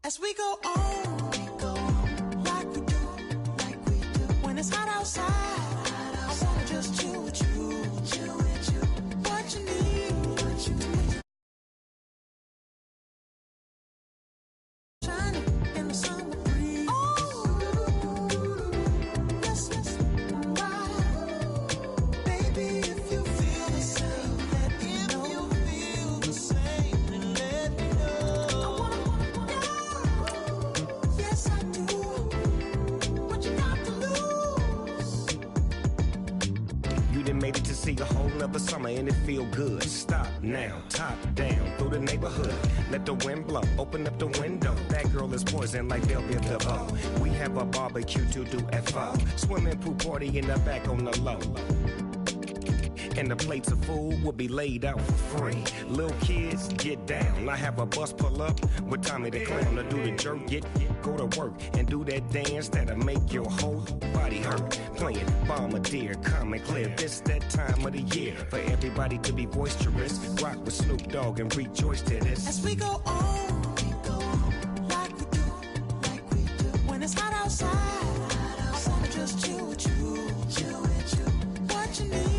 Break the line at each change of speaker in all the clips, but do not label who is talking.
As we go on, like we do, when it's hot outside, I wanna just chill with you, what you need, shining in the summer breeze. Let's ride, baby, if you feel the same, let me know. Yes, I do. What you got to lose?
You done made it to see a whole nother summer and it feel good. Stop now, top down through the neighborhood. Let the wind blow, open up the window. That girl is poison like Belleville DeVoe. We have a barbecue to do FO. Swimming pool party in the back on the low. And the plates of food will be laid out for free. Little kids, get down. I have a bus pull up with Tommy the Clown to do the jerk, go to work and do that dance that'll make your whole body hurt. Playing Bombardier, Common Clear. This that time of the year for everybody to be boisterous. Rock with Snoop Dogg and rejoice to this.
As we go on, like we do, when it's hot outside, I wanna just chill with you, what you need.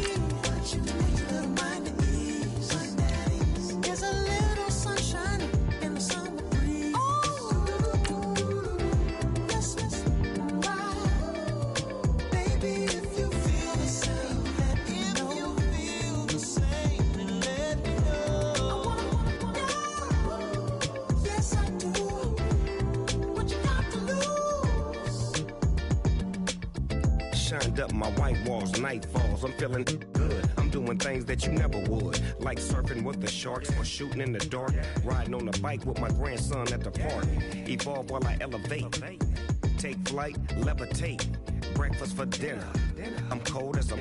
Little mind at ease. There's a little sunshine in the summer breeze. Let's ride, baby, if you feel the same, let me know. I wanna go. Yes, I do. What you got to lose?
Shined up my white walls, night falls. I'm feeling good. I'm doing things that you never would, like surfing with the sharks or shooting in the dark, riding on a bike with my grandson at the park. Evolve while I elevate, take flight, levitate, breakfast for dinner. I'm cold as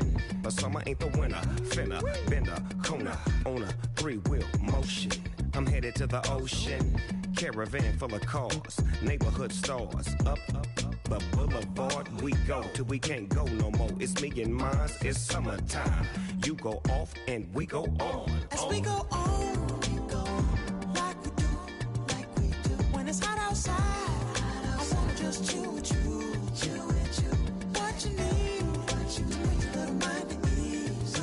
but summer ain't the winter. Finna, bender, Kona, on a three-wheel motion. I'm headed to the ocean, caravan full of cars, neighborhood stars, up the boulevard we go till we can't go no more. It's me and mine, it's summertime. You go off and we go on.
As we go on, like we do, when it's hot outside, I wanna just chill with you, what you need, little mind at ease.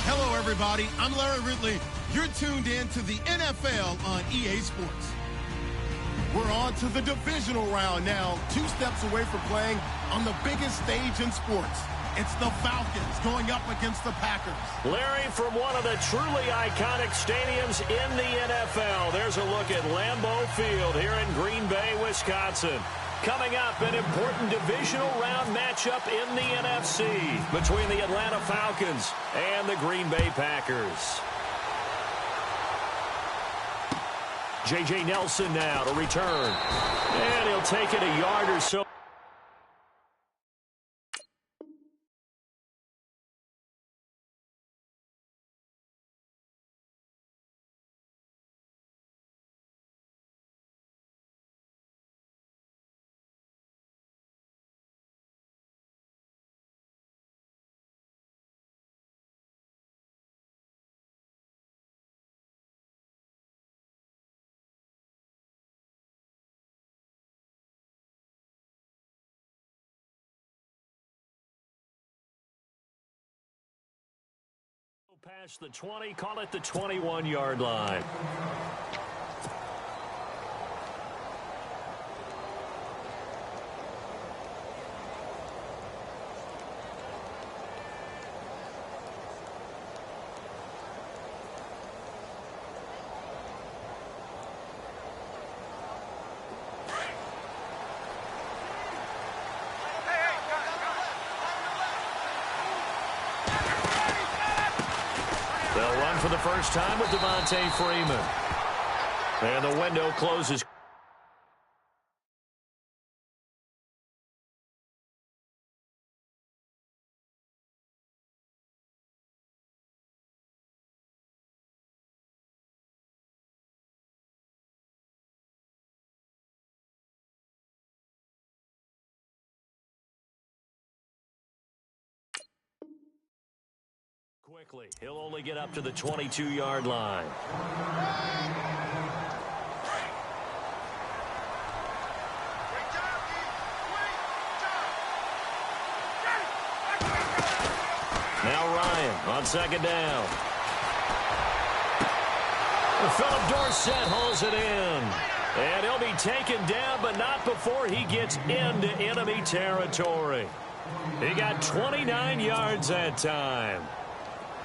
Hello, everybody. I'm Larry Ridley. You're tuned in to the NFL on EA Sports. We're on to the divisional round now, 2 steps away from playing on the biggest stage in sports. It's the Falcons going up against the Packers.
Larry, from one of the truly iconic stadiums in the NFL, there's a look at Lambeau Field here in Green Bay, Wisconsin. Coming up, an important divisional round matchup in the NFC between the Atlanta Falcons and the Green Bay Packers. J.J. Nelson now to return. And he'll take it a yard or so. Past the 20, call it the 21-yard line. They'll run for the first time with Devontae Freeman. And the window closes. quickly. He'll only get up to the 22-yard line. Now Ryan on second down. Philip Dorsett hauls it in. And he'll be taken down, but not before he gets into enemy territory. He got 29 yards that time.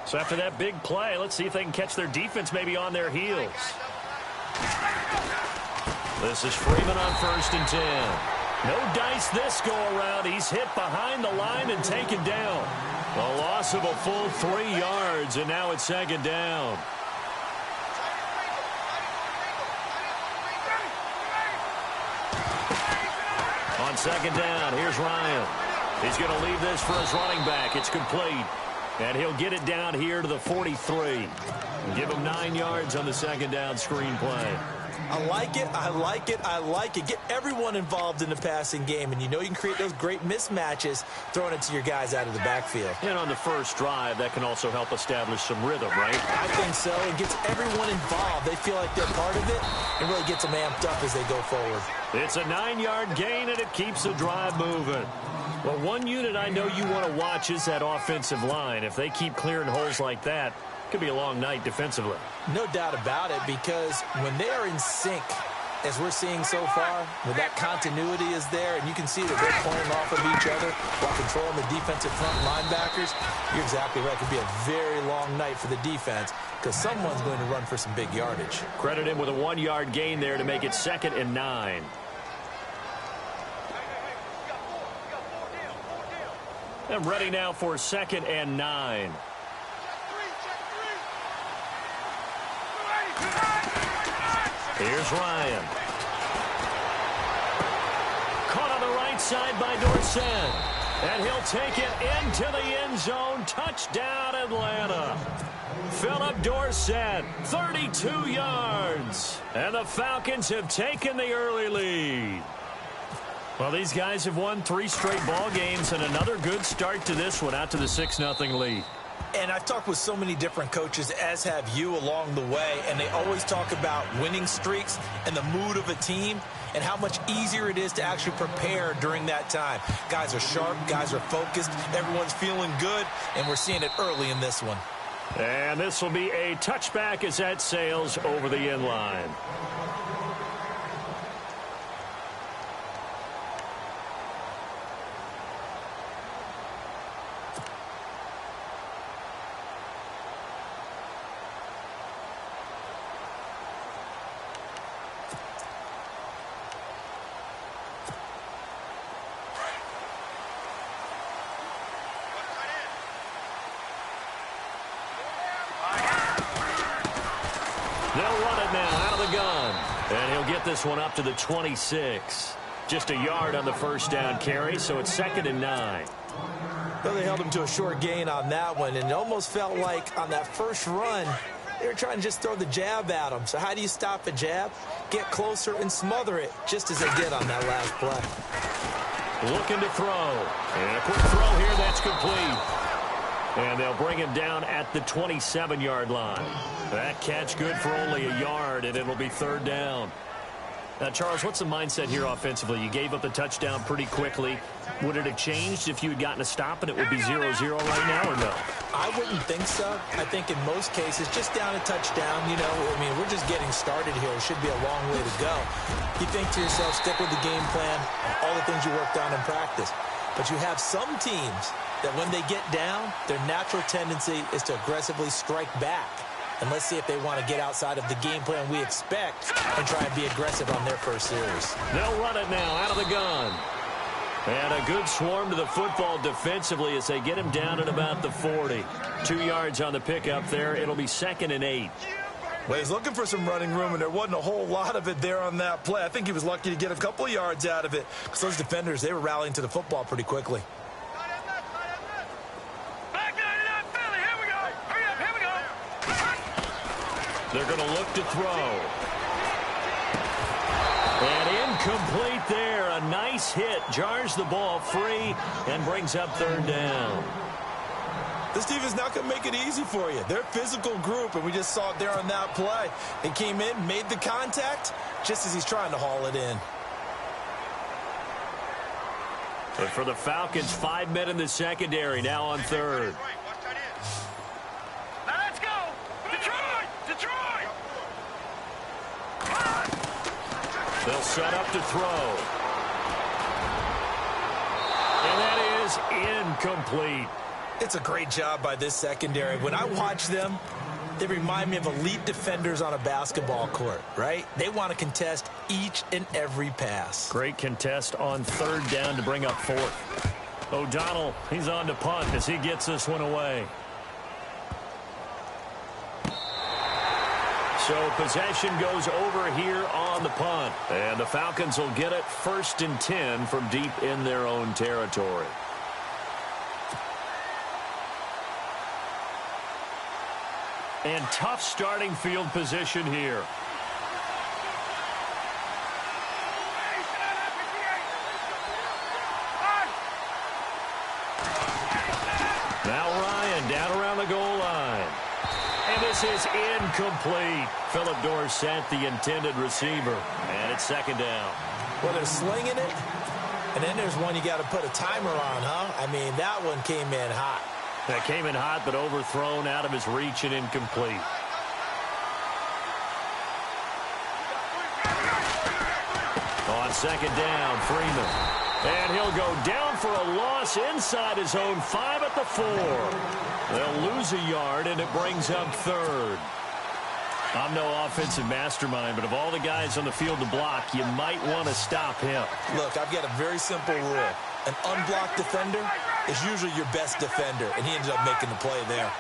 So after that big play, let's see if they can catch their defense maybe on their heels. This is Freeman on 1st and 10. No dice this go-around. He's hit behind the line and taken down. A loss of a full 3 yards, and now it's 2nd down. On 2nd down, here's Ryan. He's going to leave this for his running back. It's complete. And he'll get it down here to the 43. Give him 9 yards on the 2nd down screen play.
I like it, I like it, I like it. Get everyone involved in the passing game, and you know you can create those great mismatches throwing it to your guys out of the backfield. And on the first drive, that can also help establish some rhythm, right? I think so. It gets everyone involved. They feel like they're part of it and really gets them amped up as they go forward. It's a 9-yard gain, and it keeps the drive moving. Well, one unit I know you want to watch is that offensive line. If they keep clearing holes like that, it could be a long night defensively. No doubt about it, because when they are in sync, as we're seeing so far, when that continuity is there and you can see that they're playing off of each other while controlling the defensive front linebackers, you're exactly right. It could be a very long night for the defense because someone's going to run for some big yardage. Credit him with a 1-yard gain there to make it 2nd and 9. And ready now for 2nd and 9. Here's Ryan. Caught on the right side by Dorsett. And he'll take it into the end zone. Touchdown, Atlanta. Philip Dorsett, 32 yards. And the Falcons have taken the early lead. Well, these guys have won 3 straight ball games and another good start to this one out to the 6-0 lead. And I've talked with so many different coaches, as have you, along the way, and they always talk about winning streaks and the mood of a team and how much easier it is to actually prepare during that time. Guys are sharp, guys are focused, everyone's feeling good, and we're seeing it early in this one. And this will be a touchback as that sails over the end line. They'll run it now out of the gun. And he'll get this one up to the 26. Just a yard on the first down carry, so it's 2nd and 9. Well, they held him to a short gain on that one, and it almost felt like on that first run, they were trying to just throw the jab at him. So how do you stop a jab? Get closer and smother it, just as they did on that last play. Looking to throw. And a quick throw here, that's complete. And they'll bring him down at the 27-yard line. That catch good for only a yard, and it'll be 3rd down. Now, Charles, what's the mindset here offensively? You gave up the touchdown pretty quickly. Would it have changed if you had gotten a stop and it would be 0-0 right now, or no? I wouldn't think so. I think in most cases, just down a touchdown, you know, I mean, we're just getting started here. It should be a long way to go. You think to yourself, stick with the game plan, all the things you worked on in practice. But you have some teams that when they get down, their natural tendency is to aggressively strike back. And let's see if they want to get outside of the game plan we expect and try and be aggressive on their first series. They'll run it now out of the gun. And a good swarm to the football defensively as they get him down at about the 40. 2 yards on the pickup there. It'll be 2nd and 8. Well, he's looking for some running room, and there wasn't a whole lot of it there on that play. I think he was lucky to get a couple of yards out of it because those defenders, they were rallying to the football pretty quickly. They're going to look to throw. And incomplete there. A nice hit. Jars the ball free and brings up 3rd down.
This defense not going to make it easy for you. They're a physical group, and we just saw it there on that play. They came in, made the contact, just as he's trying to haul it in.
But for the Falcons, 5 men in the secondary, now on third.
Now let's go! Detroit! Detroit!
They'll set up to throw. And that is incomplete.
It's a great job by this secondary. When I watch them, they remind me of elite defenders on a basketball court, right? They want to contest each and every pass.
Great contest on third down to bring up fourth. O'Donnell, he's on to punt as he gets this one away. So possession goes over here on the punt. And the Falcons will get it 1st and 10 from deep in their own territory. And tough starting field position here. Now Ryan down around the goal line. And this is incomplete. Philip Dorsett, the intended receiver. And it's 2nd down.
Well, they're slinging it. And then there's one you got to put a timer on, huh? I mean, that one came in hot.
That came in hot, but overthrown out of his reach and incomplete. On 2nd down, Freeman. And he'll go down for a loss inside his own 5 at the 4. They'll lose a yard, and it brings up 3rd. I'm no offensive mastermind, but of all the guys on the field to block, you might want to stop him.
Look, I've got a very simple rule. An unblocked defender is usually your best defender, and he ended up making the play there.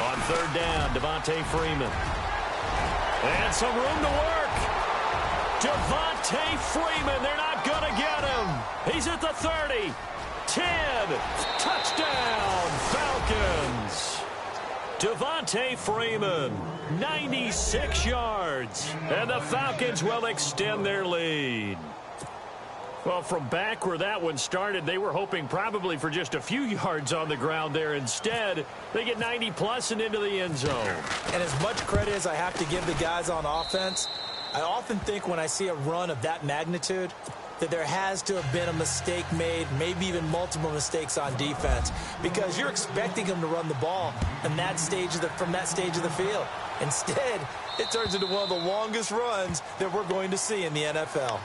On 3rd down, Devontae Freeman. And some room to work. Devontae Freeman, they're not going to get him. He's at the 30. 10. Touchdown, Falcons. Devontae Freeman, 96 yards. And the Falcons will extend their lead. Well, from back where that one started, they were hoping probably for just a few yards on the ground there. Instead, they get 90-plus and into the end zone.
And as much credit as I have to give the guys on offense, I often think when I see a run of that magnitude that there has to have been a mistake made, maybe even multiple mistakes on defense, because you're expecting them to run the ball in that stage of from that stage of the field. Instead, it turns into one of the longest runs that we're going to see in the NFL.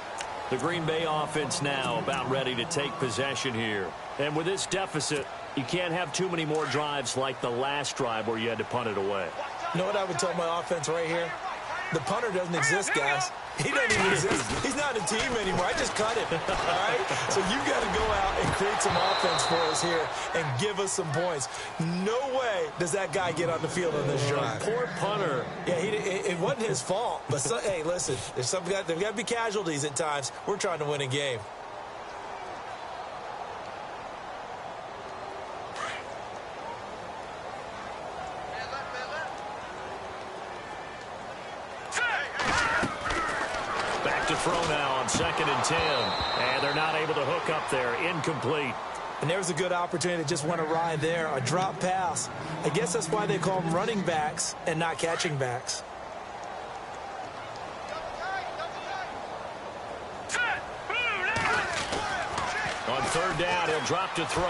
The Green Bay offense now about ready to take possession here. And with this deficit, you can't have too many more drives like the last drive where you had to punt it away.
You know what I would tell my offense right here? The punter doesn't exist, guys. He doesn't even exist. He's not a team anymore. I just cut him. All right? So you got to go out and create some offense for us here and give us some points. No way does that guy get on the field on this drive.
Poor punter.
Yeah, it wasn't his fault. But, hey, listen, there's got to be casualties at times. We're trying to win a game.
To throw now on 2nd and 10. And they're not able to hook up there. Incomplete.
And there's a good opportunity that just went awry there. A drop pass. I guess that's why they call them running backs and not catching backs.
On 3rd down, he'll drop to throw.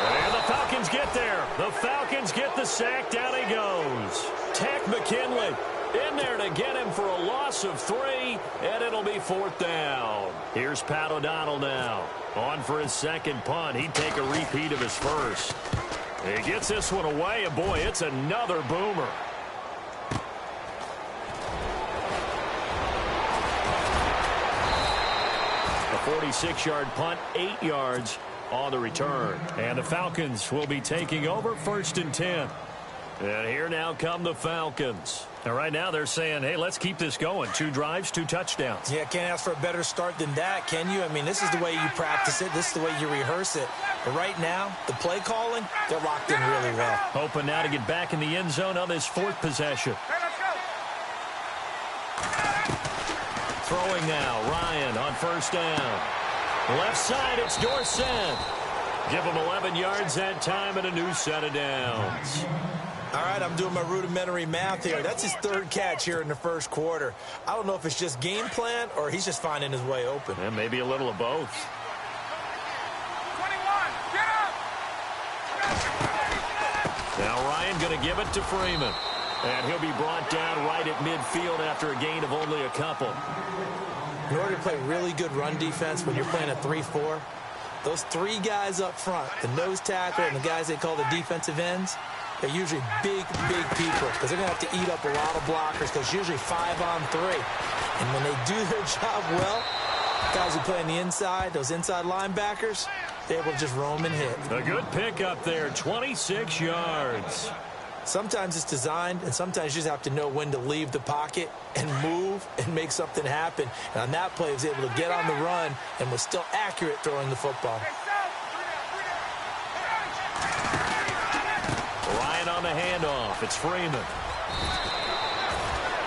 And the Falcons get there. The Falcons get the sack. Down he goes. Tech McKinley in there to get him for a loss of 3, and it'll be 4th down. Here's Pat O'Donnell now. On for his 2nd punt. He'd take a repeat of his first. He gets this one away, and boy, it's another boomer. A 46-yard punt, 8 yards on the return. And the Falcons will be taking over 1st and 10. And here now come the Falcons. And right now they're saying, hey, let's keep this going. 2 drives, 2 touchdowns.
Yeah, can't ask for a better start than that, can you? I mean, this is the way you practice it. This is the way you rehearse it. But right now, the play calling, they're locked in really well.
Hoping now to get back in the end zone on this 4th possession. Throwing now, Ryan on 1st down. Left side, it's Dorsett. Give him 11 yards that time and a new set of downs.
All right, I'm doing my rudimentary math here. That's his third catch here in the first quarter. I don't know if it's just game plan or he's just finding his way open.
And maybe a little of both.
21, get up!
Now Ryan going to give it to Freeman. And he'll be brought down right at midfield after a gain of only a couple.
In order to play really good run defense when you're playing a 3-4, those three guys up front, the nose tackle and the guys they call the defensive ends, they're usually big people because they're going to have to eat up a lot of blockers because usually 5-on-3. And when they do their job well, guys who play on the inside, those inside linebackers, they're able to just roam and hit.
A good pickup there, 26 yards.
Sometimes it's designed, and sometimes you just have to know when to leave the pocket and move and make something happen. And on that play, he was able to get on the run and was still accurate throwing the football.
Ryan on the handoff. It's Freeman.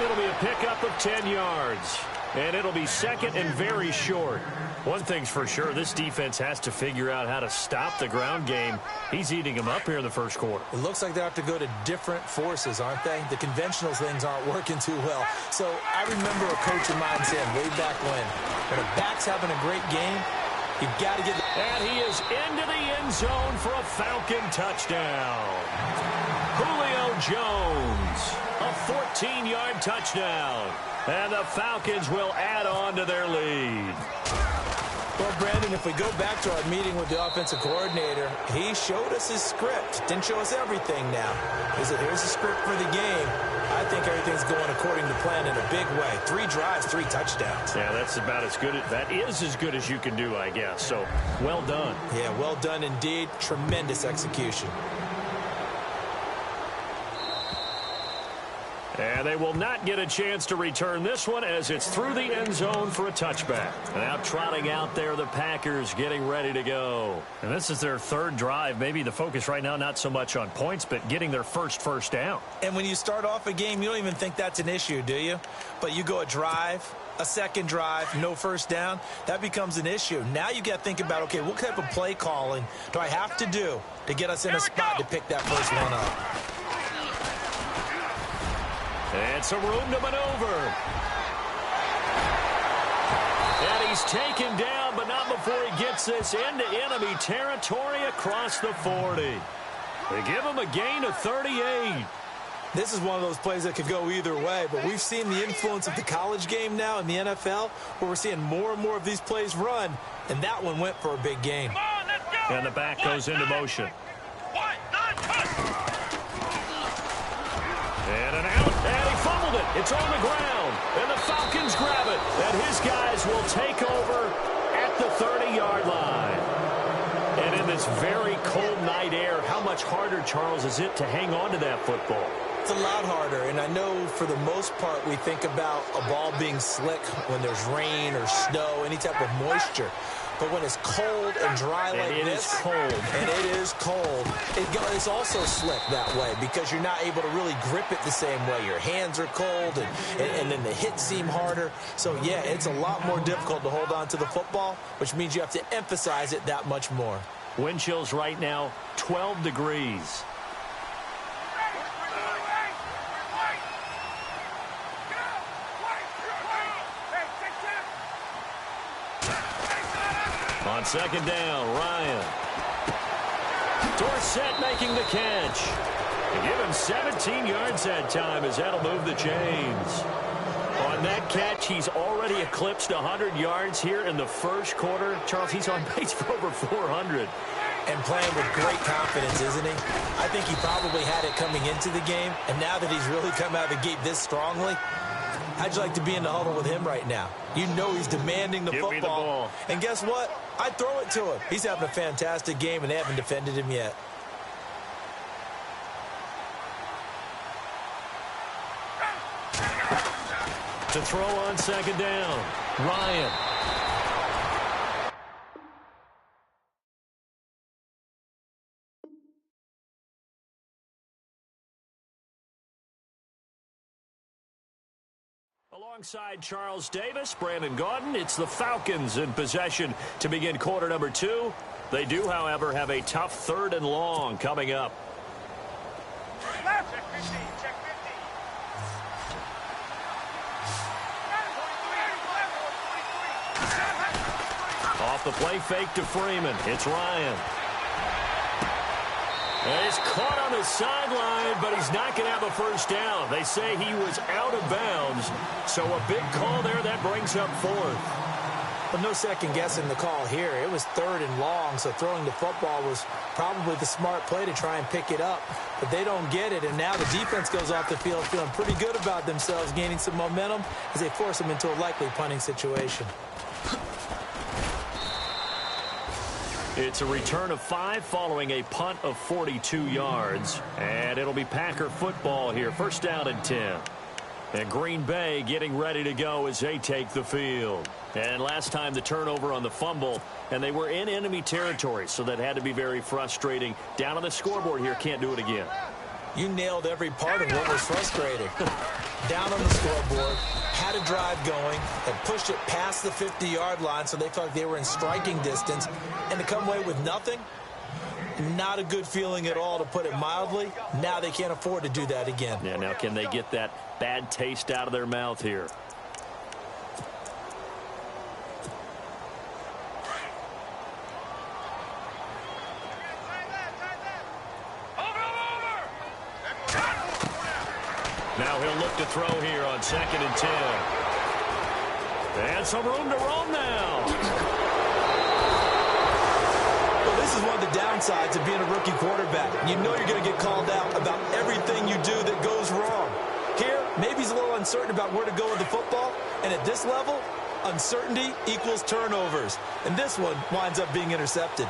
It'll be a pickup of 10 yards. And it'll be second and very short. One thing's for sure, this defense has to figure out how to stop the ground game. He's eating them up here in the first quarter.
It looks like they have to go to different forces, aren't they? The conventional things aren't working too well. So I remember a coach of mine saying way back when a back's having a great game, you've got to get...
And he is into the end zone for a Falcon touchdown. Julio Jones, a 14-yard touchdown. And the Falcons will add on to their lead.
Well, Brandon, if we go back to our meeting with the offensive coordinator, he showed us his script. Didn't show us everything now. He said, here's the script for the game. I think everything's going according to plan in a big way. 3 drives, 3 touchdowns.
Yeah, that's about as good. That is as good as you can do, I guess. So, well done.
Yeah, well done indeed. Tremendous execution.
And they will not get a chance to return this one as it's through the end zone for a touchback. And now trotting out there, the Packers getting ready to go. And this is their third drive. Maybe the focus right now not so much on points, but getting their first down.
And when you start off a game, you don't even think that's an issue, do you? But you go a drive, a second drive, no first down, that becomes an issue. Now you got to think about, okay, what type of play calling do I have to do to get us in a spot to pick that first one up?
And some room to maneuver. And he's taken down, but not before he gets this into enemy territory across the 40. They give him a gain of 38.
This is one of those plays that could go either way, but we've seen the influence of the college game now in the NFL, where we're seeing more and more of these plays run, and that one went for a big gain.
Come on, let's go.
And the back goes into motion. And an out, and he fumbled it. It's on the ground, and the Falcons grab it. And his guys will take over at the 30-yard line. And in this very cold night air, how much harder, Charles, is it to hang on to that football?
It's a lot harder, and I know for the most part we think about a ball being slick when there's rain or snow, any type of moisture. But when it's cold and dry like this, it's also slick that way because you're not able to really grip it the same way. Your hands are cold, and then the hits seem harder. So, yeah, it's a lot more difficult to hold on to the football, which means you have to emphasize it that much more.
Wind chills right now, 12 degrees. On second down, Ryan. Dorsett making the catch. They give him 17 yards that time as that'll move the chains. On that catch, he's already eclipsed 100 yards here in the first quarter. Charles, he's on pace for over 400.
And playing with great confidence, isn't he? I think he probably had it coming into the game, and now that he's really come out of the gate this strongly, how'd you like to be in the huddle with him right now? You know he's demanding the football.
Me the ball.
And guess what? I'd throw it to him. He's having a fantastic game, and they haven't defended him yet.
To throw on second down, Ryan. Alongside Charles Davis, Brandon Gaudin, it's the Falcons in possession to begin quarter number 2. They do, however, have a tough 3rd and long coming up.
Check 50, check 50.
Off the play fake to Freeman. It's Ryan. And he's caught on the sideline, but he's not going to have a first down. They say he was out of bounds. So a big call there that brings up 4th.
But no second guessing the call here. It was 3rd and long, so throwing the football was probably the smart play to try and pick it up. But they don't get it, and now the defense goes off the field feeling pretty good about themselves, gaining some momentum as they force them into a likely punting situation.
It's a return of 5 following a punt of 42 yards. And it'll be Packer football here. First down and 10. And Green Bay getting ready to go as they take the field. And last time the turnover on the fumble, and they were in enemy territory, so that had to be very frustrating. Down on the scoreboard here, can't do it again.
You nailed every part of what was frustrating. Down on the scoreboard, had a drive going, had pushed it past the 50-yard line so they felt like they were in striking distance, and to come away with nothing, not a good feeling at all, to put it mildly. Now they can't afford to do that again.
Yeah, now can they get that bad taste out of their mouth here? Now he'll look to throw here on 2nd and 10. And some room to roam now.
Well, this is one of the downsides of being a rookie quarterback. You know you're going to get called out about everything you do that goes wrong. Here, maybe he's a little uncertain about where to go with the football. And at this level, uncertainty equals turnovers. And this one winds up being intercepted.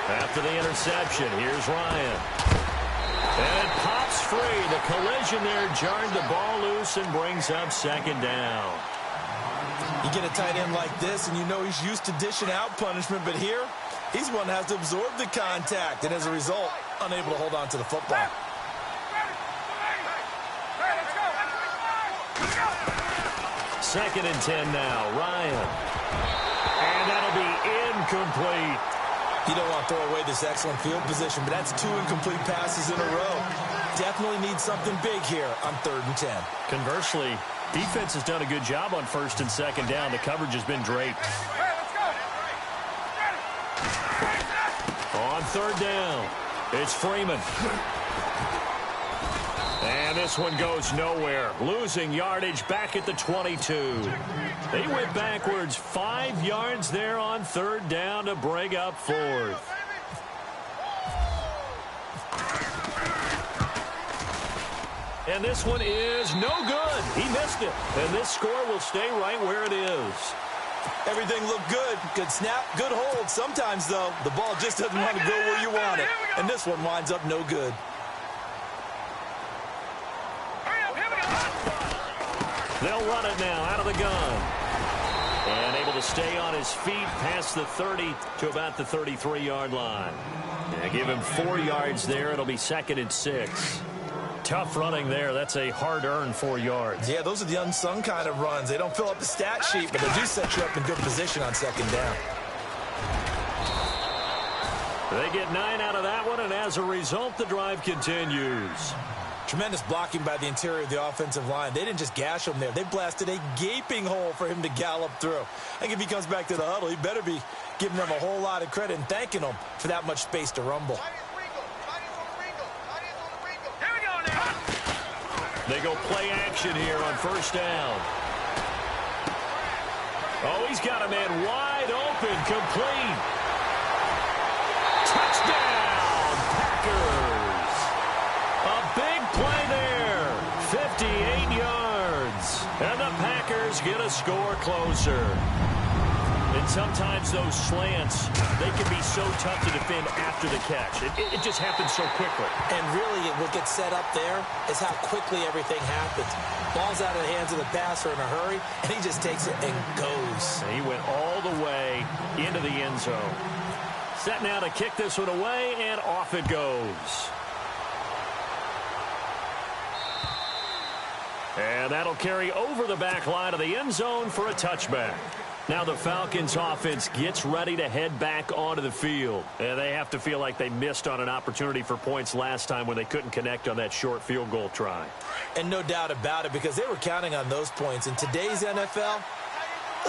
After the interception, here's Ryan. And it pops free. The collision there jarred the ball loose and brings up 2nd down.
You get a tight end like this, and you know he's used to dishing out punishment, but here, he's one that has to absorb the contact, and as a result, unable to hold on to the football.
Second and 10 now, Ryan. And that'll be incomplete.
You don't want to throw away this excellent field position, but that's 2 incomplete passes in a row. Definitely need something big here on 3rd and 10.
Conversely, defense has done a good job on 1st and 2nd down. The coverage has been draped. On 3rd down, it's Freeman. And this one goes nowhere. Losing yardage back at the 22. They went backwards 5 yards there on 3rd down to bring up 4th. And this one is no good. He missed it. And this score will stay right where it is.
Everything looked good. Good snap, good hold. Sometimes, though, the ball just doesn't want to go where you want it. And this one winds up no good.
They'll run it now out of the gun. And able to stay on his feet past the 30 to about the 33-yard line. And give him 4 yards there. It'll be 2nd and 6. Tough running there. That's a hard-earned 4 yards.
Yeah, those are the unsung kind of runs. They don't fill up the stat sheet, but they do set you up in good position on 2nd down.
They get 9 out of that one, and as a result, the drive continues.
Tremendous blocking by the interior of the offensive line. They didn't just gash him there. They blasted a gaping hole for him to gallop through. I think if he comes back to the huddle, he better be giving them a whole lot of credit and thanking them for that much space to rumble.
They go play action here on 1st down. Oh, he's got a man wide open, complete. Touchdown, Packers. A big play there, 58 yards. And the Packers get a score closer. And sometimes those slants, they can be so tough to defend after the catch. It just happens so quickly.
And really, what gets set up there is how quickly everything happens. Ball's out of the hands of the passer in a hurry, and he just takes it and goes.
And he went all the way into the end zone. Set now to kick this one away, and off it goes. And that'll carry over the back line of the end zone for a touchback. Now the Falcons offense gets ready to head back onto the field. And they have to feel like they missed on an opportunity for points last time when they couldn't connect on that short field goal try.
And no doubt about it, because they were counting on those points. In today's NFL,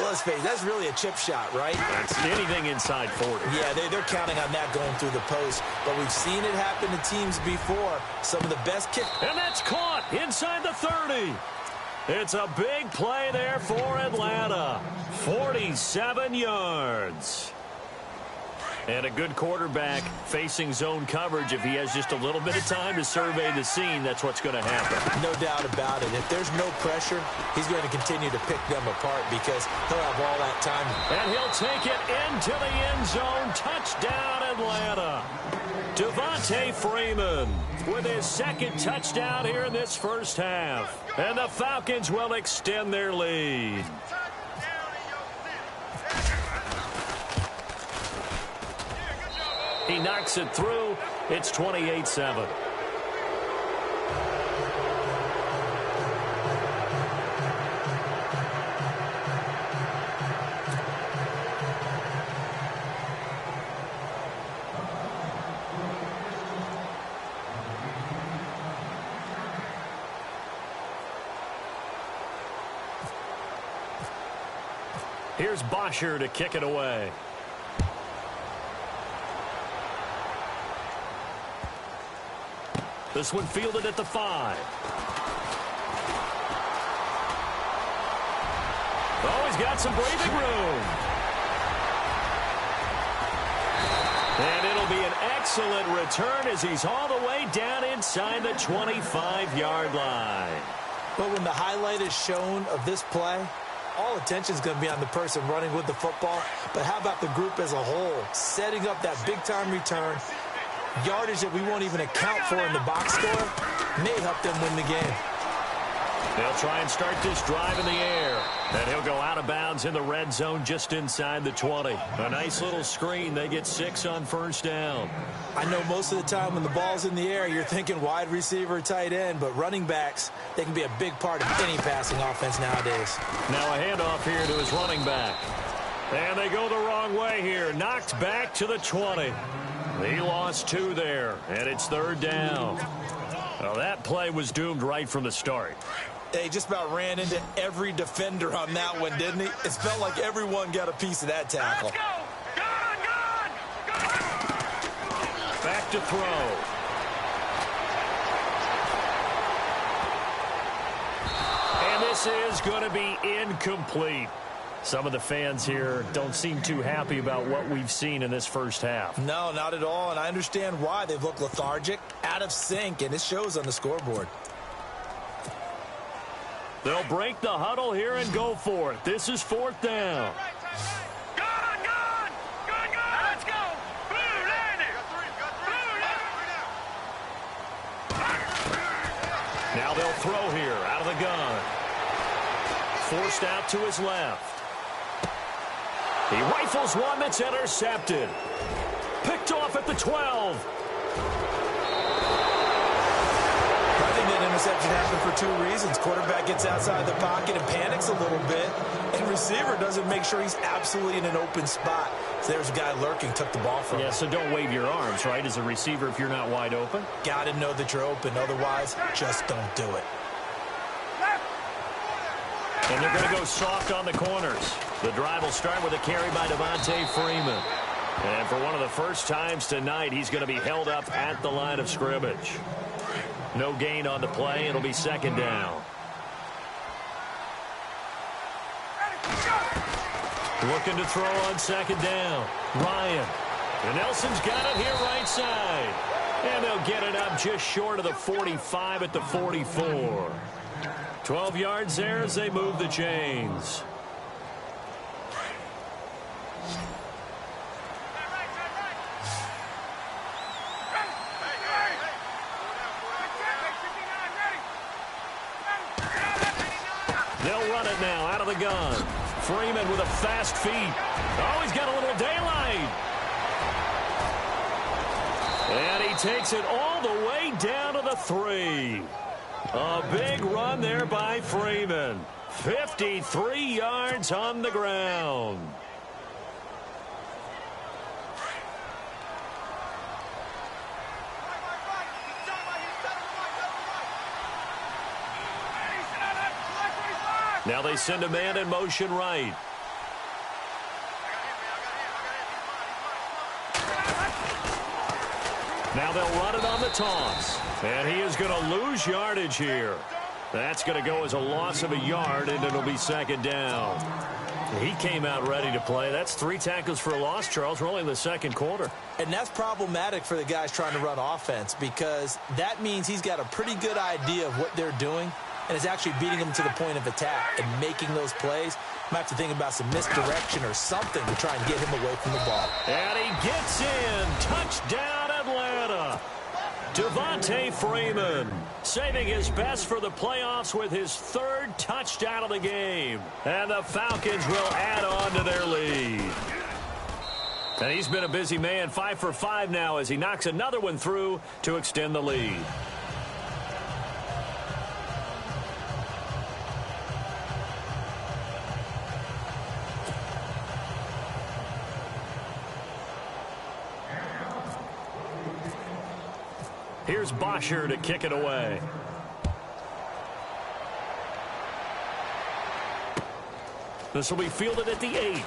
let's face it, that's really a chip shot, right?
That's anything inside 40.
Yeah, they're counting on that going through the post. But we've seen it happen to teams before. Some of the best kick.
And that's caught inside the 30. It's a big play there for Atlanta. 47 yards. And a good quarterback facing zone coverage. If he has just a little bit of time to survey the scene, that's what's going to happen.
No doubt about it. If there's no pressure, he's going to continue to pick them apart because he'll have all that time.
And he'll take it into the end zone. Touchdown, Atlanta. Devontae Freeman with his second touchdown here in this first half. And the Falcons will extend their lead. He knocks it through. It's 28-7. Here's Bosher to kick it away. This one fielded at the 5. Oh, he's got some breathing room. And it'll be an excellent return as he's all the way down inside the 25-yard line.
But when the highlight is shown of this play, all attention is going to be on the person running with the football. But how about the group as a whole? Setting up that big-time return, yardage that we won't even account for in the box score, may help them win the game.
They'll try and start this drive in the air. And he'll go out of bounds in the red zone just inside the 20. A nice little screen. They get 6 on first down.
I know most of the time when the ball's in the air, you're thinking wide receiver, tight end, but running backs, they can be a big part of any passing offense nowadays.
Now a handoff here to his running back. And they go the wrong way here. Knocked back to the 20. He lost 2 there, and it's third down. Well, that play was doomed right from the start.
They just about ran into every defender on that one, didn't he? It felt like everyone got a piece of that tackle.
Let's go! Gone!
Back to throw. And this is going to be incomplete. Some of the fans here don't seem too happy about what we've seen in this first half.
No, not at all, and I understand why. They've looked lethargic, out of sync, and it shows on the scoreboard.
They'll break the huddle here and go for it. This is fourth down.
Gone! Let's go! Blue, land it!
Now they'll throw here out of the gun. Forced out to his left. He rifles one that's intercepted. Picked off at the 12.
I think that interception happened for 2 reasons. Quarterback gets outside the pocket and panics a little bit, and receiver doesn't make sure he's absolutely in an open spot. So there's a guy lurking, took the ball from him.
Yeah, so don't wave your arms, right, as a receiver if you're not wide open.
Got to know that you're open. Otherwise, just don't do it.
And they're going to go soft on the corners. The drive will start with a carry by Devontae Freeman. And for one of the first times tonight, he's going to be held up at the line of scrimmage. No gain on the play. It'll be second down. Looking to throw on second down. Ryan. And Nelson's got it here right side. And they'll get it up just short of the 45 at the 44. 12 yards there as they move the chains. They'll run it now out of the gun. Freeman with a fast feet. Oh, he's got a little daylight. takes it all the way down to the 3. A big run there by Freeman. 53 yards on the ground. Now they send a man in motion right. Now they'll run it on the toss. And he is going to lose yardage here. That's going to go as a loss of a yard, and it'll be second down. He came out ready to play. That's 3 tackles for a loss, Charles. We're only in the second quarter.
And that's problematic for the guys trying to run offense because that means he's got a pretty good idea of what they're doing and is actually beating them to the point of attack and making those plays. Might have to think about some misdirection or something to try and get him away from the ball.
And he gets in. Touchdown, Atlanta. Devontae Freeman saving his best for the playoffs with his 3rd touchdown of the game. And the Falcons will add on to their lead. And he's been a busy man, 5 for 5 now as he knocks another one through to extend the lead. Here's Bosher to kick it away. This will be fielded at the 8.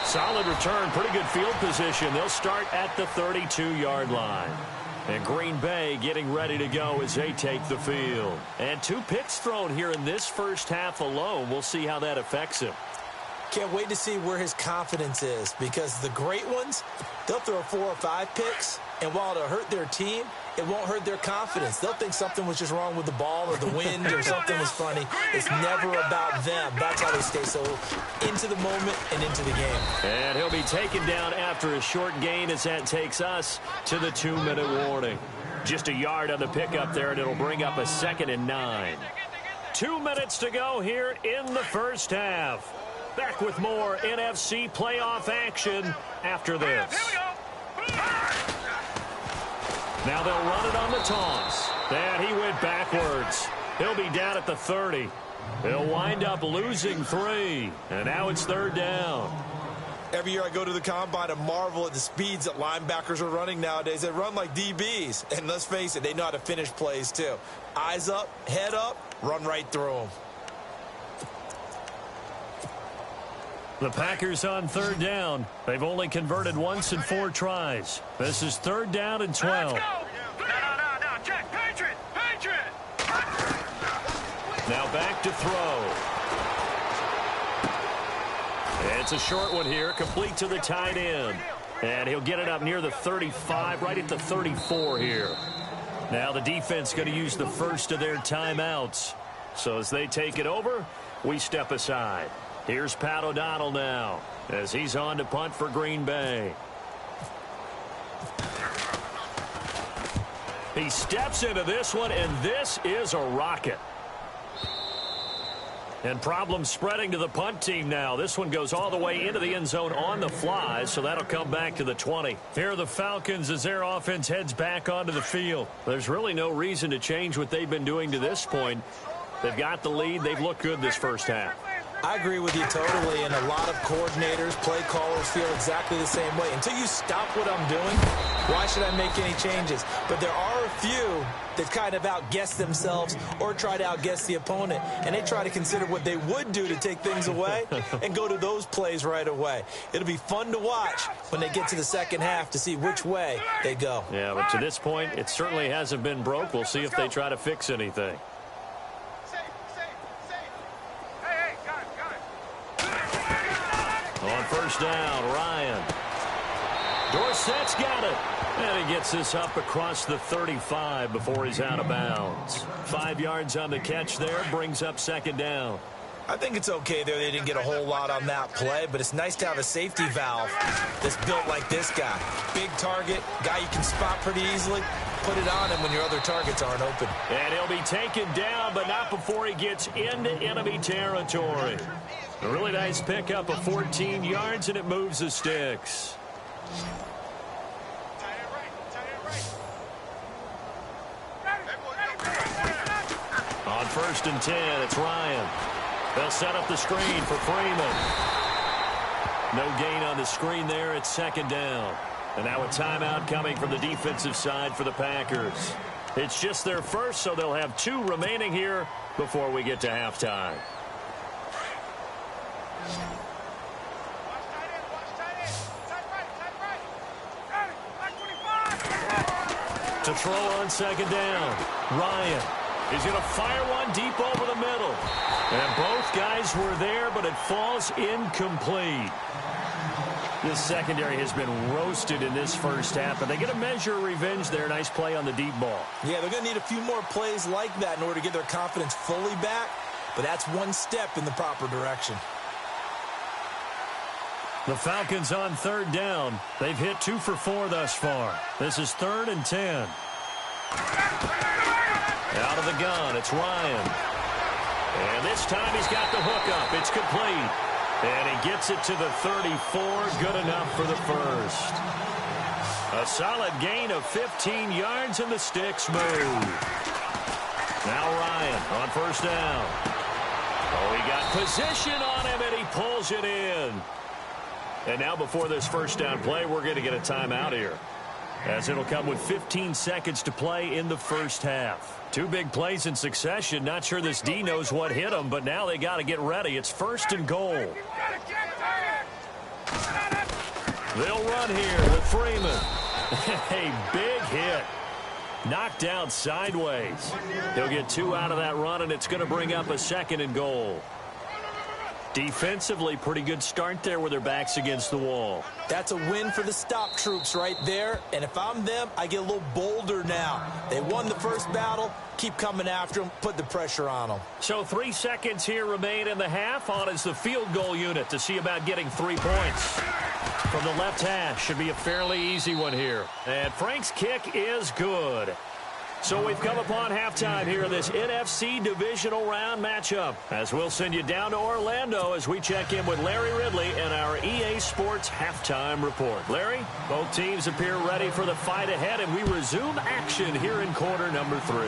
Solid return, pretty good field position. They'll start at the 32-yard line. And Green Bay getting ready to go as they take the field. And 2 picks thrown here in this first half alone. We'll see how that affects him.
Can't wait to see where his confidence is because the great ones, they'll throw 4 or 5 picks, and while it'll hurt their team, it won't hurt their confidence. They'll think something was just wrong with the ball or the wind or something was funny. It's never about them. That's how they stay so into the moment and into the game.
And he'll be taken down after a short gain as that takes us to the 2-minute warning. Just a yard on the pickup there, and it'll bring up a 2nd and 9. 2 minutes to go here in the first half. Back with more NFC playoff action after this. Now they'll run it on the toss. And he went backwards. He'll be down at the 30. He'll wind up losing 3. And now it's 3rd down.
Every year I go to the combine and marvel at the speeds that linebackers are running nowadays. They run like DBs. And let's face it, they know how to finish plays too. Eyes up, head up, run right through them.
The Packers on 3rd down. They've only converted once in 4 tries. This is 3rd down and 12.
Let's go. No, check. Patriot.
Now back to throw. It's a short one here, complete to the tight end. And he'll get it up near the 35, right at the 34 here. Now the defense going to use the first of their timeouts. So as they take it over, we step aside. Here's Pat O'Donnell now as he's on to punt for Green Bay. He steps into this one, and this is a rocket. And problems spreading to the punt team now. This one goes all the way into the end zone on the fly, so that'll come back to the 20. Here are the Falcons as their offense heads back onto the field. There's really no reason to change what they've been doing to this point. They've got the lead. They've looked good this first half.
I agree with you totally, and a lot of coordinators, play callers feel exactly the same way. Until you stop what I'm doing, why should I make any changes? But there are a few that kind of outguess themselves or try to outguess the opponent, and they try to consider what they would do to take things away and go to those plays right away. It'll be fun to watch when they get to the second half to see which way they go.
Yeah, but to this point, it certainly hasn't been broke. We'll see if they try to fix anything. On first down, Ryan. Dorsett's got it. And he gets this up across the 35 before he's out of bounds. 5 yards on the catch there, brings up second down.
I think it's okay there. They didn't get a whole lot on that play, but it's nice to have a safety valve that's built like this guy. Big target, guy you can spot pretty easily. Put it on him when your other targets aren't open.
And he'll be taken down, but not before he gets into enemy territory. A really nice pickup of 14 yards, and it moves the sticks. first and 10. It's Ryan. They'll set up the screen for Freeman. No gain on the screen there. It's second down. And now a timeout coming from the defensive side for the Packers. It's just their first, so they'll have 2 remaining here before we get to halftime. To throw on second down, Ryan is going to fire one deep over the middle. And both guys were there, but it falls incomplete. This secondary has been roasted in this first half, but they get a measure of revenge there. Nice play on the deep ball.
Yeah, they're going to need a few more plays like that in order to get their confidence fully back, but that's one step in the proper direction.
The Falcons on third down. They've hit 2 for 4 thus far. This is 3rd and 10. Out of the gun, it's Ryan. And this time he's got the hook up. It's complete. And he gets it to the 34. Good enough for the first. A solid gain of 15 yards, and the sticks move. Now Ryan on first down. Oh, he got position on him, and he pulls it in. And now before this first down play, we're going to get a timeout here, as it'll come with 15 seconds to play in the first half. 2 big plays in succession. Not sure this D knows what hit them, but now they got to get ready. It's 1st and goal. They'll run here with Freeman. A big hit. Knocked down sideways. He'll get 2 out of that run, and it's going to bring up a 2nd and goal. Defensively, pretty good start there with their backs against the wall.
That's a win for the stop troops right there. And if I'm them, I get a little bolder now. They won the first battle. Keep coming after them. Put the pressure on them.
So 3 seconds here remain in the half. On is the field goal unit to see about getting 3 points. From the left hash, should be a fairly easy one here. And Frank's kick is good. So we've come upon halftime here in this NFC divisional round matchup, as we'll send you down to Orlando as we check in with Larry Ridley and our EA Sports halftime report. Larry, both teams appear ready for the fight ahead, and we resume action here in quarter number 3.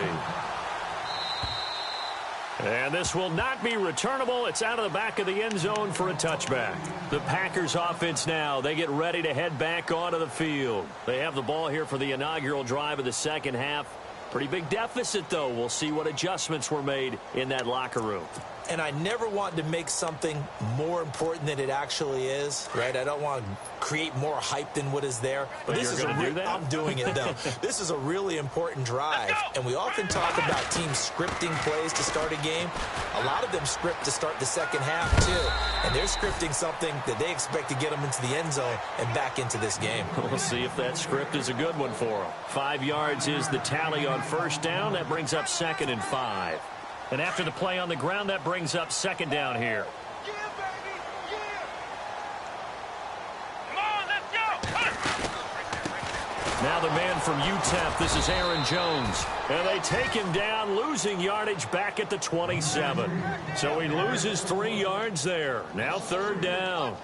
And this will not be returnable. It's out of the back of the end zone for a touchback. The Packers offense now, they get ready to head back onto the field. They have the ball here for the inaugural drive of the second half. Pretty big deficit, though. We'll see what adjustments were made in that locker room.
And I never want to make something more important than it actually is, right? I don't want to create more hype than what is there.
But
this is
going to do that?
I'm doing it, though. This is a really important drive. And we often talk about teams scripting plays to start a game. A lot of them script to start the second half, too. And they're scripting something that they expect to get them into the end zone and back into this game.
We'll see if that script is a good one for them. 5 yards is the tally on first down. That brings up 2nd and 5. And after the play on the ground, that brings up 2nd down here.
Yeah, baby. Yeah. Come on, let's go.
Now the man from UTEP, this is Aaron Jones. And they take him down, losing yardage back at the 27. So he loses 3 yards there. Now 3rd down.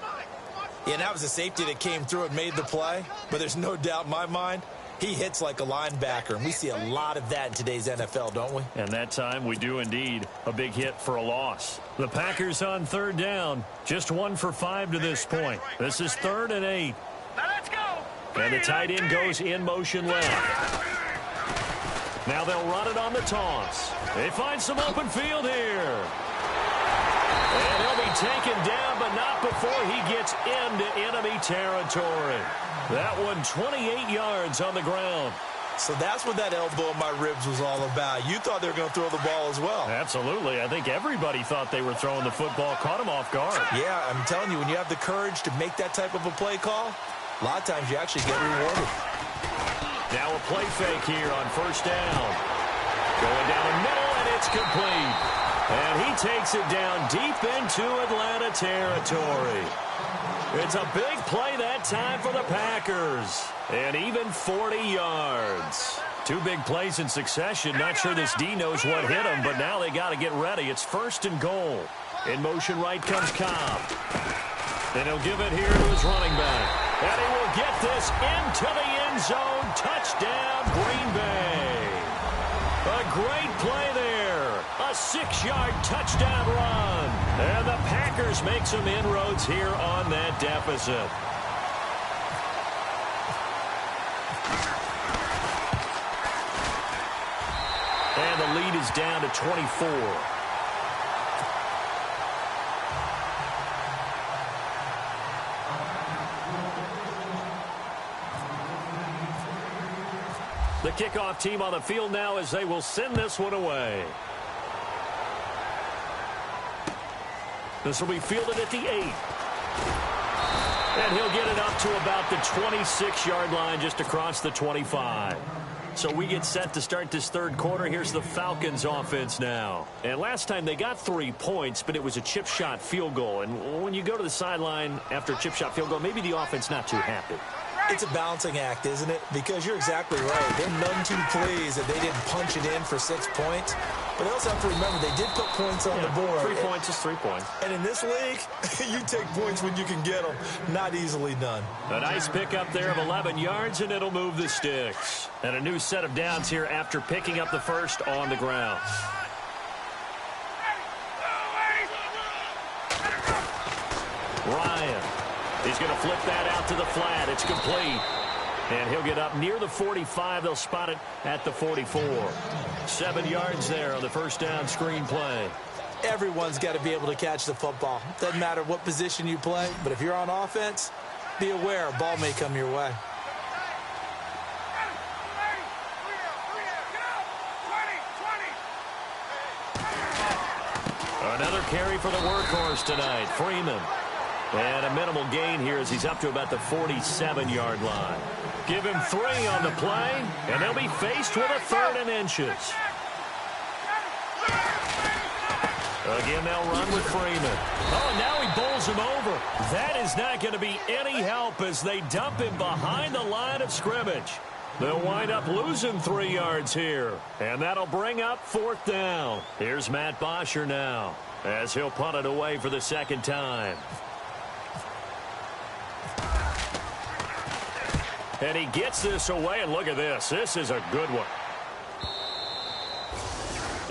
Yeah, that was a safety that came through and made the play. But there's no doubt in my mind, he hits like a linebacker, and we see a lot of that in today's NFL, don't we?
And that time we do indeed. A big hit for a loss. The Packers on 3rd down. Just 1 for 5 to this point. This is 3rd and 8.
Now let's go.
And the tight end goes in motion left. Now they'll run it on the toss. They find some open field here. And he'll be taken down, but not before he gets into enemy territory. That one 28 yards on the ground.
So that's what that elbow in my ribs was all about. You thought they were going to throw the ball as well.
Absolutely. I think everybody thought they were throwing the football, caught him off guard.
Yeah, I'm telling you, when you have the courage to make that type of a play call, a lot of times you actually get rewarded.
Now a play fake here on first down. Going down the middle, and it's complete. And he takes it down deep into Atlanta territory. It's a big play that time for the Packers. And even 40 yards. 2 big plays in succession. Not sure this D knows what hit him, but now they got to get ready. It's 1st and goal. In motion right comes Cobb. And he'll give it here to his running back. And he will get this into the end zone. Touchdown, Green Bay. A great play there. A A 6-yard touchdown run. And the Packers make some inroads here on that deficit. And the lead is down to 24. The kickoff team on the field now as they will send this one away. This will be fielded at the 8. And he'll get it up to about the 26-yard line, just across the 25. So we get set to start this third quarter. Here's the Falcons offense now. And last time they got 3 points, but it was a chip shot field goal. And when you go to the sideline after a chip shot field goal, maybe the offense not too happy.
It's a balancing act, isn't it? Because you're exactly right. They're none too pleased that they didn't punch it in for 6 points. But they also have to remember they did put points on the board.
3 points is 3 points.
And in this league, you take points when you can get them. Not easily done.
A nice pickup there of 11 yards, and it'll move the sticks. And a new set of downs here after picking up the first on the ground. Ryan. He's going to flip that out to the flat. It's complete. And he'll get up near the 45. They'll spot it at the 44. 7 yards there on the first down screen play.
Everyone's got to be able to catch the football. Doesn't matter what position you play, but if you're on offense, be aware a ball may come your way.
Another carry for the workhorse tonight, Freeman. And a minimal gain here as he's up to about the 47-yard line. Give him 3 on the play, and they'll be faced with a 3rd and inches. Again, they'll run with Freeman. Oh, now he bowls him over. That is not going to be any help as they dump him behind the line of scrimmage. They'll wind up losing 3 yards here, and that'll bring up 4th down. Here's Matt Bosher now as he'll punt it away for the second time. And he gets this away, and look at this. This is a good one.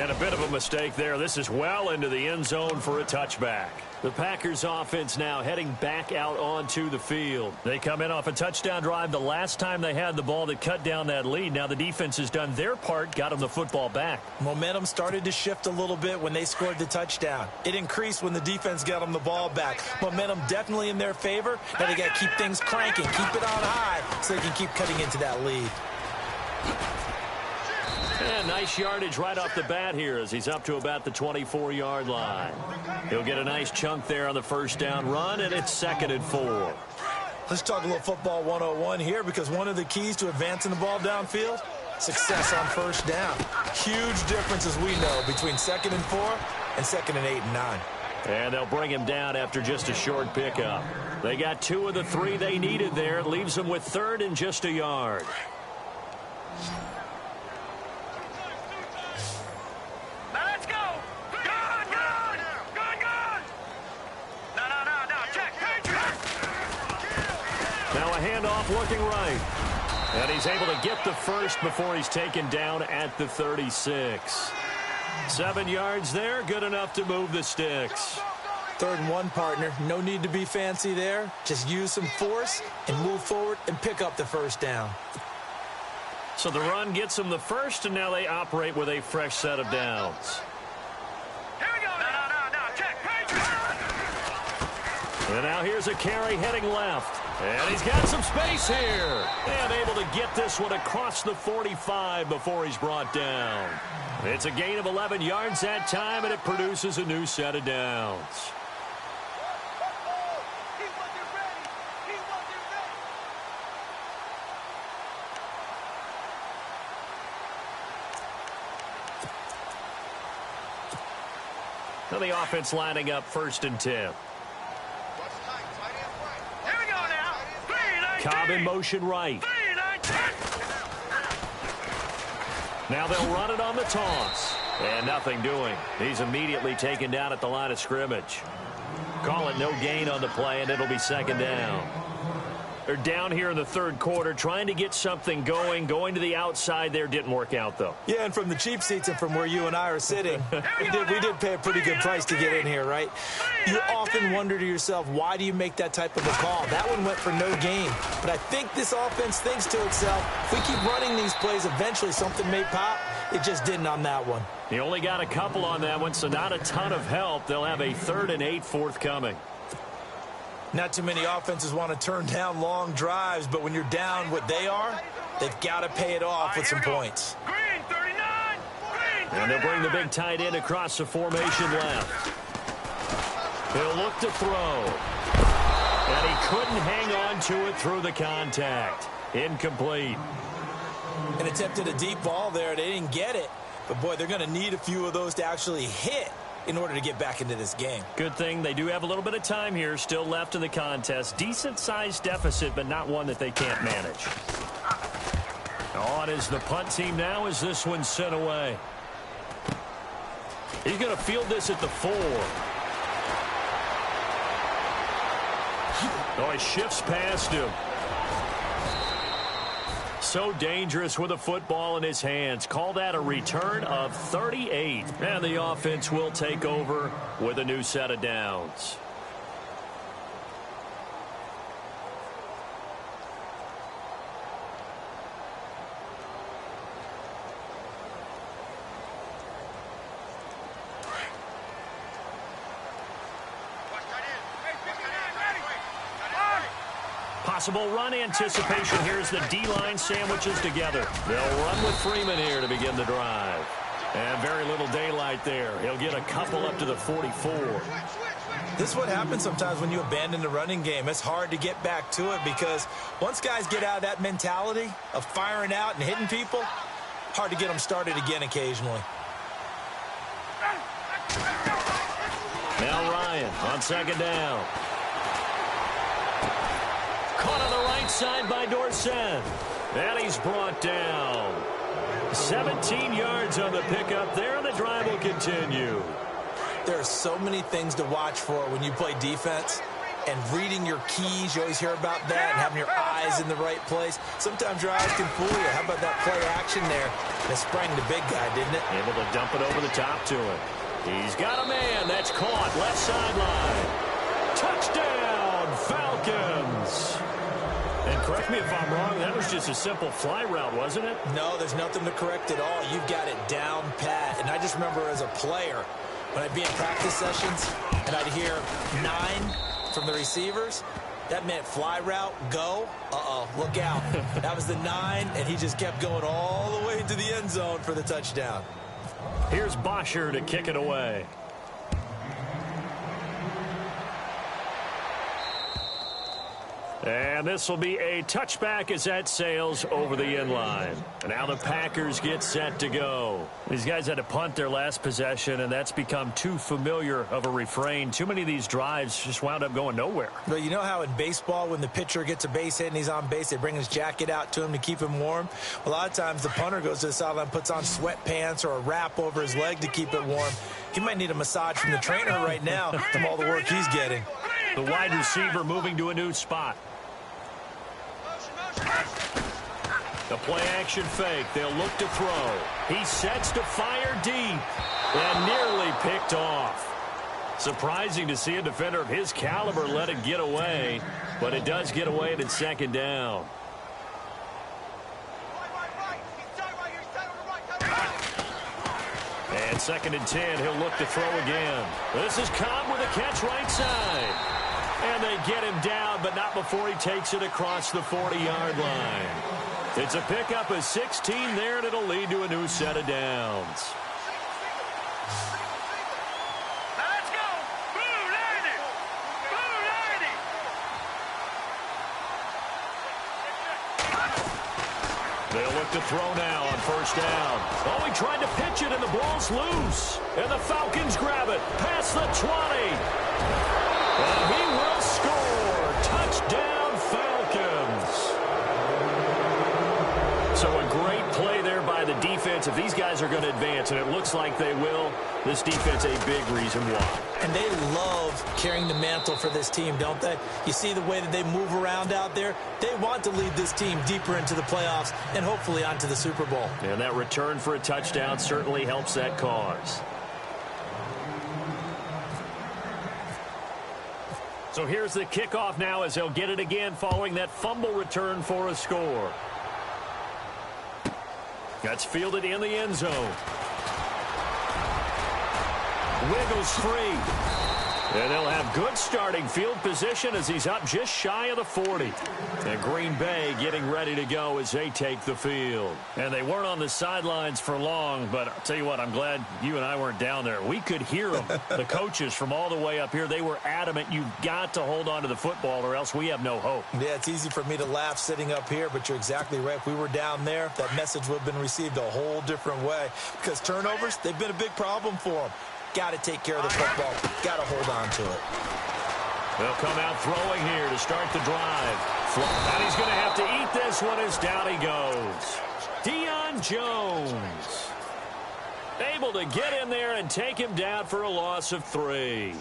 And a bit of a mistake there. This is well into the end zone for a touchback. The Packers offense now heading back out onto the field. They come in off a touchdown drive the last time they had the ball that cut down that lead. Now the defense has done their part, got them the football back.
Momentum started to shift a little bit when they scored the touchdown. It increased when the defense got them the ball back. Momentum definitely in their favor. Now they got to keep things cranking, keep it on high so they can keep cutting into that lead.
And nice yardage right off the bat here as he's up to about the 24-yard line. He'll get a nice chunk there on the first down run, and it's 2nd and 4.
Let's talk a little football 101 here, because one of the keys to advancing the ball downfield, success on first down. Huge difference, as we know, between 2nd and 4 and 2nd and 8 and 9.
And they'll bring him down after just a short pickup. They got 2 of the 3 they needed there. It leaves them with 3rd and just a yard. Now a handoff looking right. And he's able to get the first before he's taken down at the 36. 7 yards there, good enough to move the sticks.
3rd and 1, partner. No need to be fancy there. Just use some force and move forward and pick up the first down.
So the run gets them the first, and now they operate with a fresh set of downs.
Here we go. No. Check.
And now here's a carry heading left. And he's got some space here. And able to get this one across the 45 before he's brought down. It's a gain of 11 yards that time, and it produces a new set of downs. Now the offense lining up 1st and 10. Cobb in motion right. Now they'll run it on the toss. And nothing doing. He's immediately taken down at the line of scrimmage. Call it no gain on the play, and it'll be 2nd down. They're down here in the third quarter, trying to get something going to the outside there. Didn't work out, though.
Yeah, and from the cheap seats and from where you and I are sitting, we did pay a pretty good price to get in here, right? You often wonder to yourself, why do you make that type of a call? That one went for no gain. But I think this offense thinks to itself, if we keep running these plays, eventually something may pop. It just didn't on that one.
He only got a couple on that one, so not a ton of help. They'll have a 3rd and 8 forthcoming.
Not too many offenses want to turn down long drives, but when you're down what they are, they've got to pay it off with some points.
Green, 39. Green, 39.
And they'll bring the big tight end across the formation left. He'll look to throw. And he couldn't hang on to it through the contact. Incomplete.
And attempted a deep ball there. They didn't get it. But, boy, they're going to need a few of those to actually hit in order to get back into this game.
Good thing they do have a little bit of time here still left in the contest. Decent-sized deficit, but not one that they can't manage. On is the punt team now as this one's sent away. He's going to field this at the 4. Oh, he shifts past him. So dangerous with a football in his hands. Call that a return of 38. And the offense will take over with a new set of downs. Possible run anticipation. Here's the D-line sandwiches together. They'll run with Freeman here to begin the drive. And very little daylight there. He'll get a couple up to the 44.
This is what happens sometimes when you abandon the running game. It's hard to get back to it because once guys get out of that mentality of firing out and hitting people, hard to get them started again occasionally.
Now Ryan on 2nd down. Caught on the right side by Dorsett. And he's brought down. 17 yards on the pickup there, and the drive will continue.
There are so many things to watch for when you play defense. And reading your keys, you always hear about that, and having your eyes in the right place. Sometimes your eyes can fool you. How about that play action there? That sprang the big guy, didn't it?
Able to dump it over the top to him. He's got a man. That's caught. Left sideline. Touchdown, Falcons. And correct me if I'm wrong, that was just a simple fly route, wasn't it?
No, there's nothing to correct at all. You've got it down pat. And I just remember as a player, when I'd be in practice sessions and I'd hear 9 from the receivers, that meant fly route, go. Uh-oh, look out. That was the 9, and he just kept going all the way into the end zone for the touchdown.
Here's Bosher to kick it away. And this will be a touchback as that sails over the end line. And now the Packers get set to go. These guys had to punt their last possession, and that's become too familiar of a refrain. Too many of these drives just wound up going nowhere.
But you know how in baseball, when the pitcher gets a base hit and he's on base, they bring his jacket out to him to keep him warm? A lot of times the punter goes to the sideline, puts on sweatpants or a wrap over his leg to keep it warm. He might need a massage from the trainer right now from all the work he's getting.
The wide receiver moving to a new spot. The play-action fake. They'll look to throw. He sets to fire deep and nearly picked off. Surprising to see a defender of his caliber let it get away, but it does get away at 2nd down. And 2nd and 10, he'll look to throw again. This is Cobb with a catch right side. And they get him down, but not before he takes it across the 40-yard line. It's a pickup of 16 there, and it'll lead to a new set of downs.
Now let's go. Boo, 90. Boo, 90.
They'll look to throw now on 1st down. Oh, he tried to pitch it, and the ball's loose. And the Falcons grab it past the 20. And he will score. Touchdown, Falcons. So a great play there by the defense, if these guys are going to advance, and it looks like they will, this defense a big reason why.
And they love carrying the mantle for this team, don't they? You see the way that they move around out there? They want to lead this team deeper into the playoffs and hopefully onto the Super Bowl.
And that return for a touchdown certainly helps that cause. So here's the kickoff now as they'll get it again following that fumble return for a score. That's fielded in the end zone. Wiggles free. And they'll have good starting field position as he's up just shy of the 40. And Green Bay getting ready to go as they take the field. And they weren't on the sidelines for long, but I'll tell you what, I'm glad you and I weren't down there. We could hear them, the coaches from all the way up here. They were adamant, you've got to hold on to the football or else we have no hope.
Yeah, it's easy for me to laugh sitting up here, but you're exactly right. If we were down there, that message would have been received a whole different way. Because turnovers, they've been a big problem for them. Got to take care of the football. Got to hold on to it.
They'll come out throwing here to start the drive. And he's going to have to eat this one as down he goes. Deion Jones able to get in there and take him down for a loss of 3.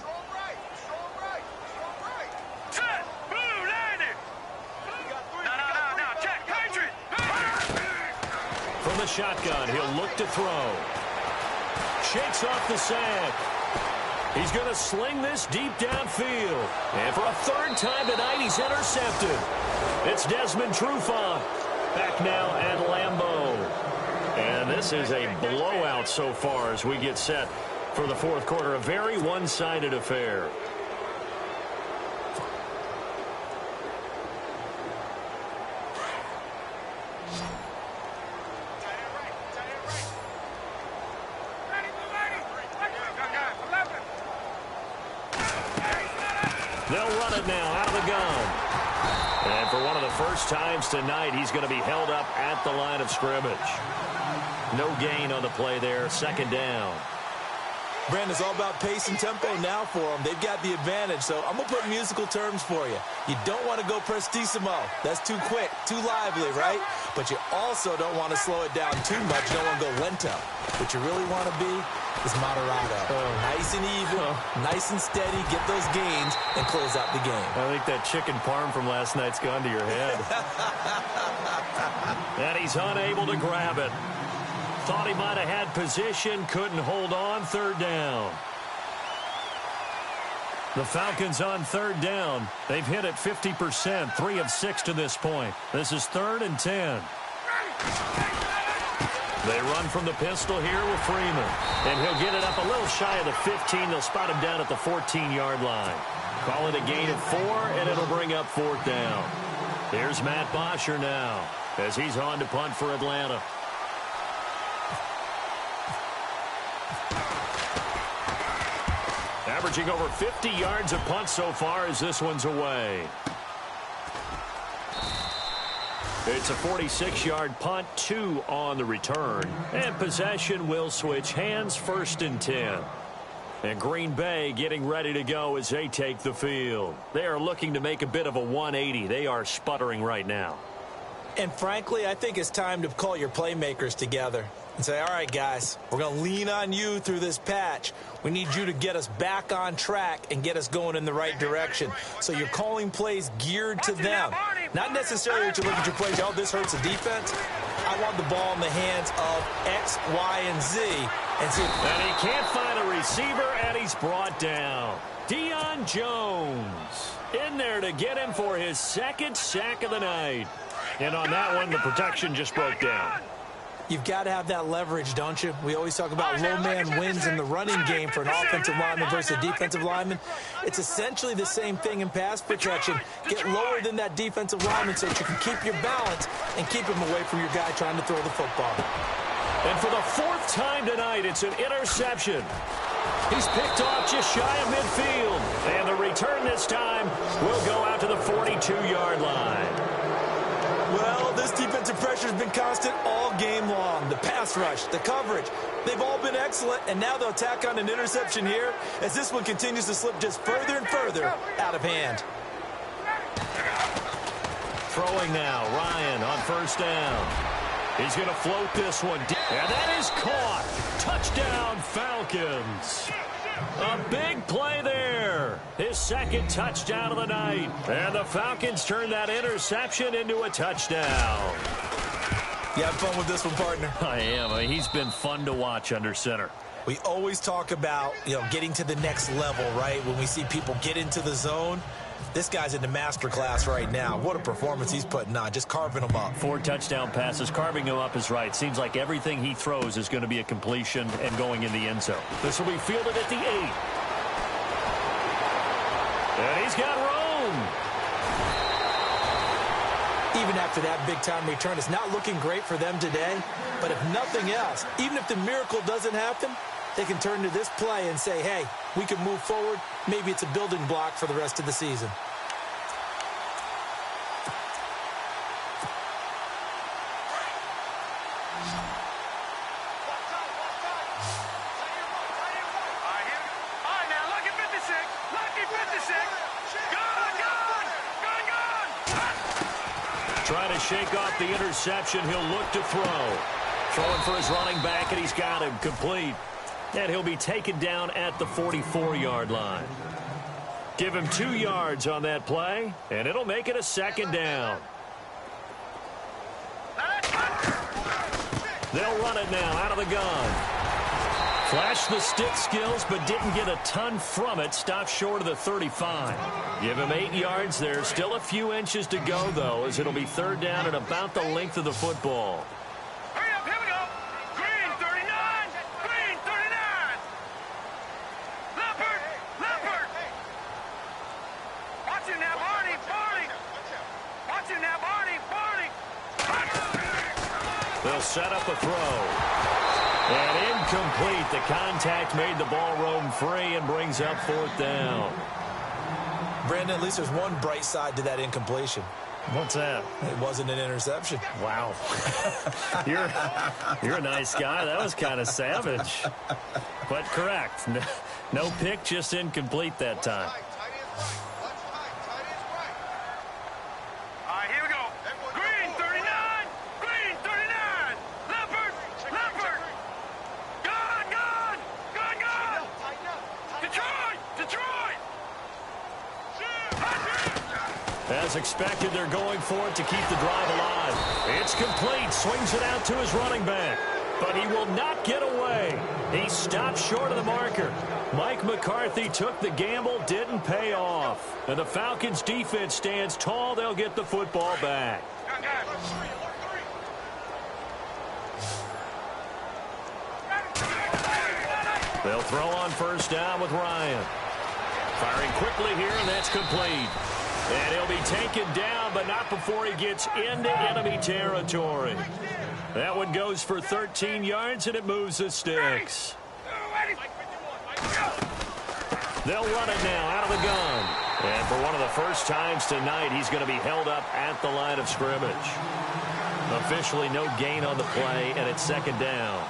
From the shotgun, he'll look to throw. Shakes off the sack. He's going to sling this deep downfield. And for a third time tonight, he's intercepted. It's Desmond Trufant back now at Lambeau. And this is a blowout so far as we get set for the fourth quarter. A very one-sided affair. They'll run it now out of the gun. And for one of the first times tonight, he's going to be held up at the line of scrimmage. No gain on the play there. Second down.
Brandon, it's all about pace and tempo now for them. They've got the advantage, so I'm going to put musical terms for you. You don't want to go prestissimo. That's too quick, too lively, right? But you also don't want to slow it down too much. You don't want to go lento. What you really want to be is moderato. Nice and even, nice and steady, get those gains, and close out the game.
I think that chicken parm from last night's gone to your head. And he's unable to grab it. Thought he might have had position, couldn't hold on. Third down. The Falcons on third down. They've hit it 50%, 3 of 6 to this point. This is 3rd and 10. They run from the pistol here with Freeman. And he'll get it up a little shy of the 15. They'll spot him down at the 14-yard line. Call it a gain of 4, and it'll bring up 4th down. Here's Matt Bosher now as he's on to punt for Atlanta. Averaging over 50 yards of punt so far as this one's away. It's a 46-yard punt, 2 on the return. And possession will switch hands, 1st and 10. And Green Bay getting ready to go as they take the field. They are looking to make a bit of a 180. They are sputtering right now.
And frankly, I think it's time to call your playmakers together and say, all right, guys, we're going to lean on you through this patch. We need you to get us back on track and get us going in the right direction. So you're calling plays geared to them. Not necessarily that you look at your plays, oh, this hurts the defense. I want the ball in the hands of X, Y, and Z. And
he can't find a receiver, and he's brought down. Deion Jones in there to get him for his 2nd sack of the night. And on that one, the protection just broke down.
You've got to have that leverage, don't you? We always talk about low man wins in the running game for an offensive lineman versus a defensive lineman. It's essentially the same thing in pass protection. Get lower than that defensive lineman so that you can keep your balance and keep him away from your guy trying to throw the football.
And for the 4th time tonight, it's an interception. He's picked off just shy of midfield. And the return this time will go out to the 42-yard line.
Well, this defensive pressure has been constant all game long. The pass rush, the coverage, they've all been excellent, and now they'll tack on an interception here as this one continues to slip just further and further out of hand.
Throwing now, Ryan on 1st down. He's going to float this one. And that is caught. Touchdown, Falcons. A big play there. His second touchdown of the night. And the Falcons turn that interception into a touchdown.
You have fun with this one, partner?
I am. I mean, he's been fun to watch under center.
We always talk about, getting to the next level, right? When we see people get into the zone. This guy's in the master class right now. What a performance he's putting on, just carving them up.
4 touchdown passes. Carving them up is right. Seems like everything he throws is going to be a completion and going in the end zone. This will be fielded at the 8. And he's got room.
Even after that big-time return, it's not looking great for them today. But if nothing else, even if the miracle doesn't happen, they can turn to this play and say, hey, we can move forward. Maybe it's a building block for the rest of the season.
Trying to shake off the interception. He'll look to throw. Throwing for his running back, and he's got him complete. And he'll be taken down at the 44-yard line. Give him 2 yards on that play, and it'll make it a second down. They'll run it now out of the gun. Flashed the stick skills, but didn't get a ton from it. Stopped short of the 35. Give him 8 yards there. Still a few inches to go, though, as it'll be third down at about the length of the football.
Hurry up, here we go. Green 39. Green 39. Leopard. Leopard. Watch him now, Barney. Barney. Watch him now, Barney. Barney.
They'll set up a throw. And incomplete. The contact made the ball roam free and brings up fourth down.
Brandon, at least there's one bright side to that incompletion.
What's that?
It wasn't an interception.
Wow. You're a nice guy. That was kind of savage. But correct. No pick, just incomplete that time.
All right, here we go. Green 39. Green 39. Leopard. Leopard. Gun, gun. Gun, gun. Detroit. Detroit.
As expected, they're going for it to keep the drive alive. It's complete. Swings it out to his running back. But he will not get away. He stopped short of the marker. Mike McCarthy took the gamble, didn't pay off. And the Falcons' defense stands tall. They'll get the football back. They'll throw on first down with Ryan. Firing quickly here, and that's complete. And he'll be taken down, but not before he gets into enemy territory. That one goes for 13 yards, and it moves the sticks. They'll run it now out of the gun. And for one of the first times tonight, he's going to be held up at the line of scrimmage. Officially no gain on the play, and it's second down.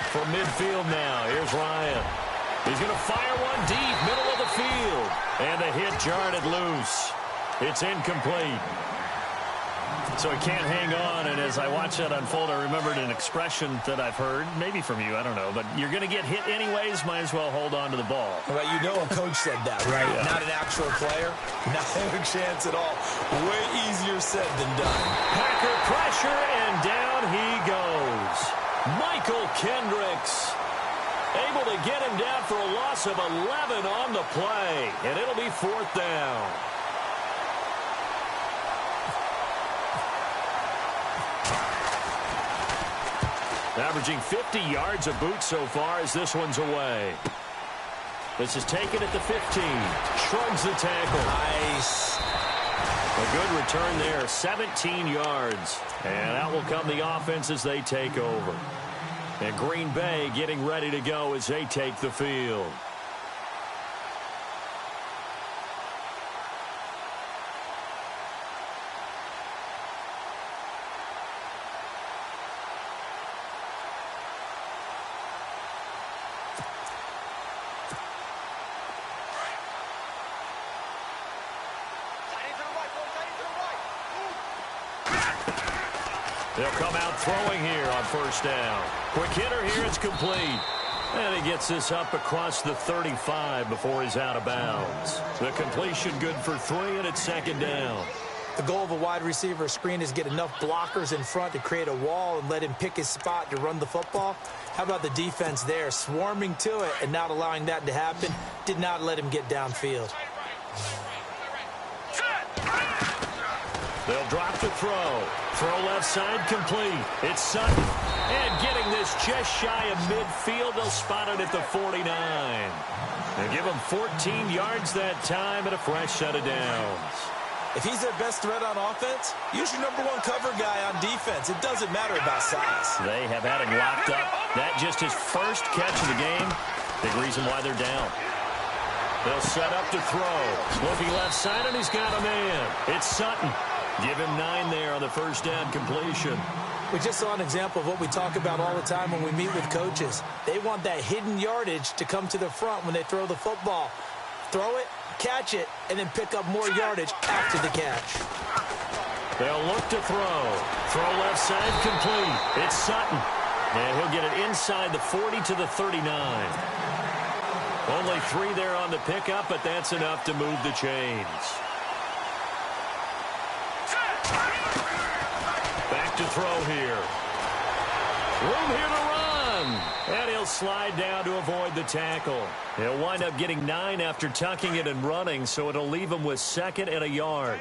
From midfield now, here's Ryan. He's going to fire one deep, middle of the field. And the hit jarred loose. It's incomplete. So he can't hang on, and as I watch that unfold, I remembered an expression that I've heard, maybe from you, I don't know, but you're going to get hit anyways, might as well hold on to the ball.
Well, you know a coach said that, right?
Yeah.
Not an actual player. Not a chance at all. Way easier said than done.
Packer pressure, and down he goes. Michael Kendricks able to get him down for a loss of 11 on the play, and it'll be fourth down. Averaging 50 yards a boot so far as this one's away. This is taken at the 15. Shrugs the tackle.
Nice.
A good return there, 17 yards. And out will come the offense as they take over. And Green Bay getting ready to go as they take the field. They'll come out throwing here on first down. Quick hitter here, it's complete. And he gets this up across the 35 before he's out of bounds. The completion good for 3, and it's second down.
The goal of a wide receiver screen is get enough blockers in front to create a wall and let him pick his spot to run the football. How about the defense there, swarming to it and not allowing that to happen? Did not let him get downfield.
They'll drop to throw. Throw left side complete. It's Sutton. And getting this just shy of midfield, they'll spot it at the 49. They give him 14 yards that time and a fresh set of downs.
If he's their best threat on offense, use your #1 cover guy on defense. It doesn't matter about size.
They have had him locked up. That just his first catch of the game. Big reason why they're down. They'll set up to throw. Looking left side, and he's got a man. It's Sutton. Give him 9 there on the first down completion.
We just saw an example of what we talk about all the time when we meet with coaches. They want that hidden yardage to come to the front when they throw the football. Throw it, catch it, and then pick up more yardage after the catch.
They'll look to throw. Throw left side complete. It's Sutton. And he'll get it inside the 40 to the 39. Only 3 there on the pickup, but that's enough to move the chains. Back to throw here. Room here to run. And he'll slide down to avoid the tackle. He'll wind up getting 9 after tucking it and running, so it'll leave him with 2nd and a yard.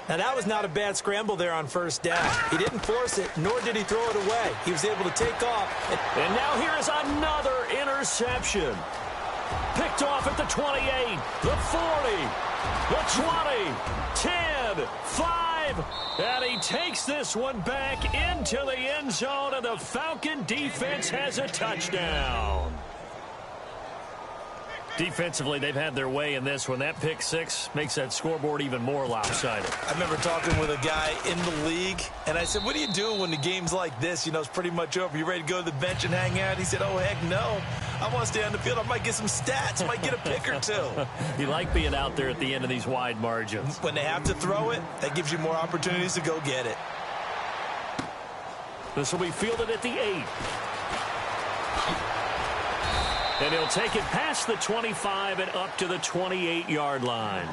Now, that was not a bad scramble there on first down. He didn't force it, nor did he throw it away. He was able to take off.
And now here is another interception. Picked off at the 28, the 40, the 20, 10, 5. And he takes this one back into the end zone, and the Falcon defense has a touchdown. Defensively, they've had their way in this one. That pick 6 makes that scoreboard even more lopsided.
I remember talking with a guy in the league, and I said, what do you do when the game's like this? You know, it's pretty much over. You ready to go to the bench and hang out? He said, oh, heck no. I want to stay on the field. I might get some stats. Might get a pick or 2.
You like being out there at the end of these wide margins.
When they have to throw it, that gives you more opportunities to go get it.
This will be fielded at the 8. And he'll take it past the 25 and up to the 28-yard line.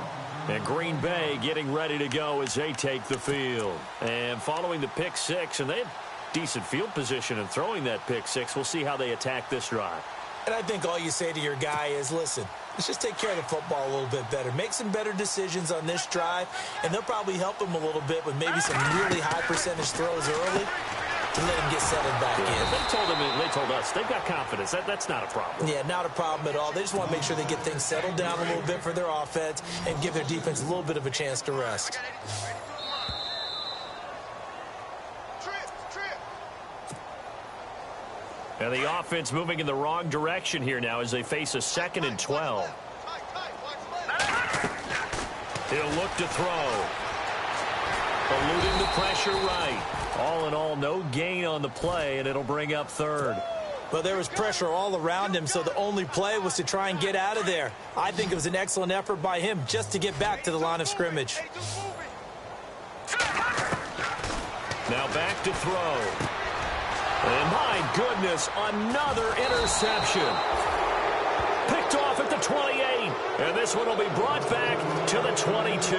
And Green Bay getting ready to go as they take the field. And following the pick 6, and they have decent field position in throwing that pick 6. We'll see how they attack this drive.
And I think all you say to your guy is, listen, let's just take care of the football a little bit better. Make some better decisions on this drive, and they'll probably help him a little bit with maybe some really high percentage throws early to let him get settled back in.
They told us they've got confidence. That's not a problem.
Yeah, not a problem at all. They just want to make sure they get things settled down a little bit for their offense and give their defense a little bit of a chance to rest.
And the offense moving in the wrong direction here now as they face a 2nd and 12. He'll look to throw. Eluding the pressure right. All in all, no gain on the play, and it'll bring up 3rd.
Well, there was pressure all around him, so the only play was to try and get out of there. I think it was an excellent effort by him just to get back to the line of scrimmage.
Now back to throw. And my goodness, another interception. Picked off at the 28. And this one will be brought back to the 22.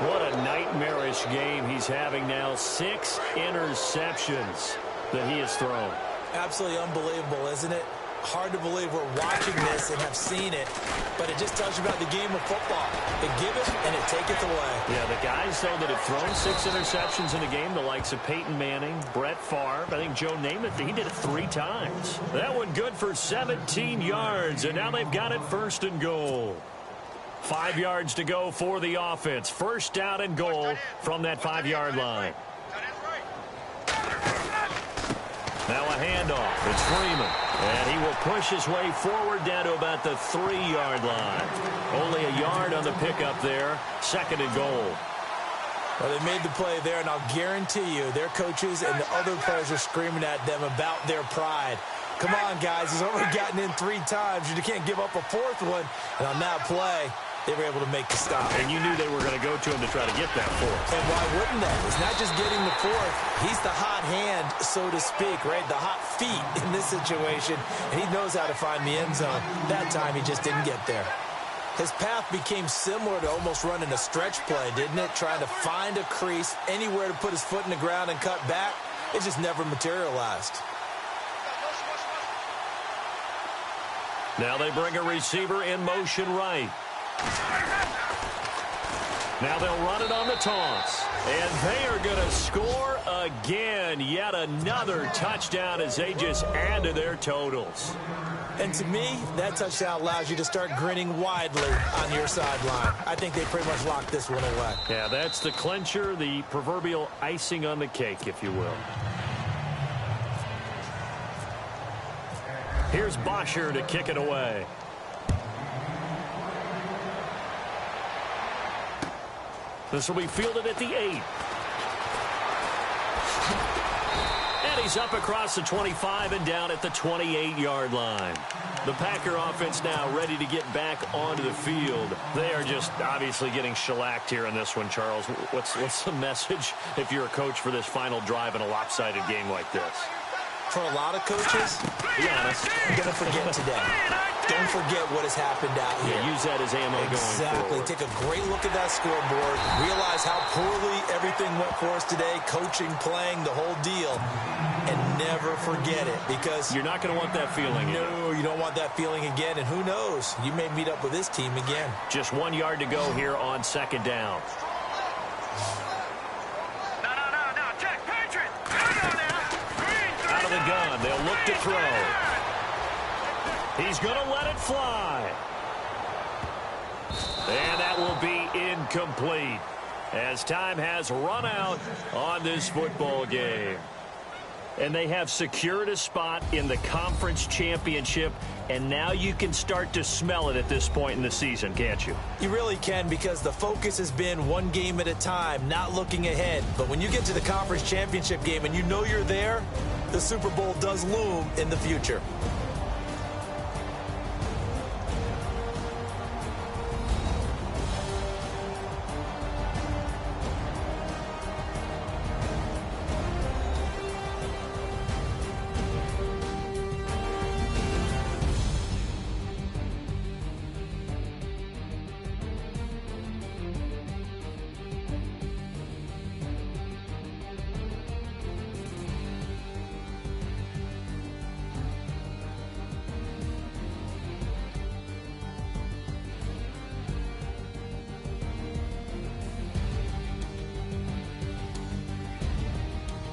What a nightmarish game he's having now. 6 interceptions that he has thrown.
Absolutely unbelievable, isn't it? Hard to believe we're watching this and have seen it, but it just tells you about the game of football. They give it and they take it away.
Yeah, the guys, though, that have thrown 6 interceptions in a game, the likes of Peyton Manning, Brett Favre, I think Joe Namath, he did it 3 times. That one good for 17 yards, and now they've got it 1st and goal. 5 yards to go for the offense. 1st down and goal from that 5-yard line. Now a handoff. It's Freeman. And he will push his way forward down to about the 3-yard line. Only a yard on the pickup there. 2nd and goal.
Well, they made the play there, and I'll guarantee you their coaches and the other players are screaming at them about their pride. Come on, guys. He's already gotten in 3 times. You can't give up a 4th one. And on that play, they were able to make the stop.
And you knew they were going to go to him to try to get that fourth.
And why wouldn't they? It's not just getting the fourth. He's the hot hand, so to speak, right? The hot feet in this situation. And he knows how to find the end zone. That time, he just didn't get there. His path became similar to almost running a stretch play, didn't it? Trying to find a crease, anywhere to put his foot in the ground and cut back. It just never materialized.
Now they bring a receiver in motion right. Now they'll run it on the taunts. And they are going to score again. Yet another touchdown as they just add to their totals.
And to me, that touchdown allows you to start grinning widely on your sideline. I think they pretty much locked this one away.
Yeah, that's the clincher, the proverbial icing on the cake, if you will. Here's Bosher to kick it away. This will be fielded at the 8. And he's up across the 25 and down at the 28-yard line. The Packer offense now ready to get back onto the field. They are just obviously getting shellacked here in this one, Charles. What's the message if you're a coach for this final drive in a lopsided game like this?
For a lot of coaches,
be honest,
I'm going to forget today. Don't forget what has happened out here.
Yeah, use that as ammo going forward.
Take a great look at that scoreboard. Realize how poorly everything went for us today. Coaching, playing, the whole deal. And never forget it, because
you're not going to want that feeling again.
No, you don't want that feeling again. And who knows? You may meet up with this team again.
Just 1 yard to go here on second down. Out of the gun. They'll look to throw. He's going to let it fly. And that will be incomplete as time has run out on this football game. And they have secured a spot in the conference championship, and now you can start to smell it at this point in the season, can't you?
You really can, because the focus has been one game at a time, not looking ahead. But when you get to the conference championship game and you know you're there, the Super Bowl does loom in the future.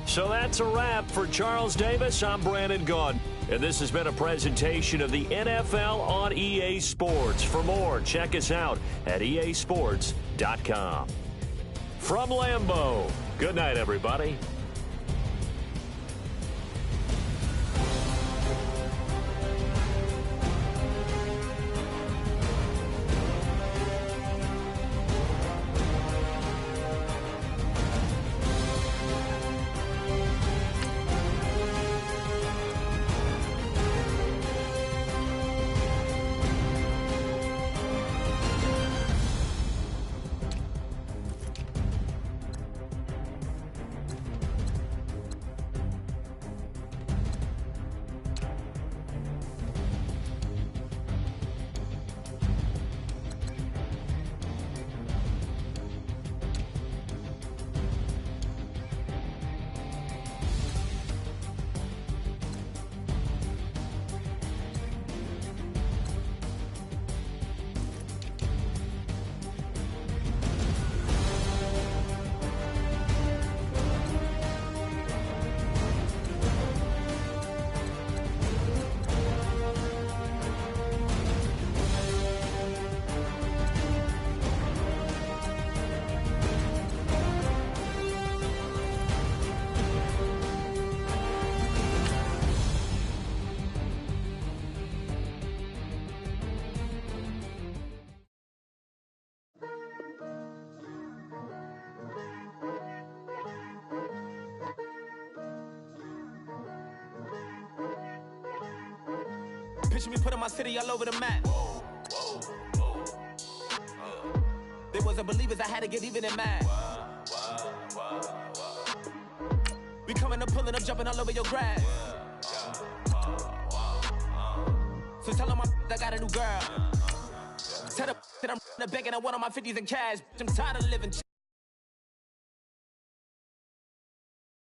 So that's a wrap for Charles Davis. I'm Brandon Gaudin, and this has been a presentation of the NFL on EA Sports. For more, check us out at easports.com. From Lambeau, good night, everybody.
Picture me putting my city all over the map. They wasn't believers, I had to get even in mad. We coming up, pulling up, jumping all over your grass. So tell them I got a new girl. Tell them that I'm begging on one of my 50s in cash. I'm tired of living.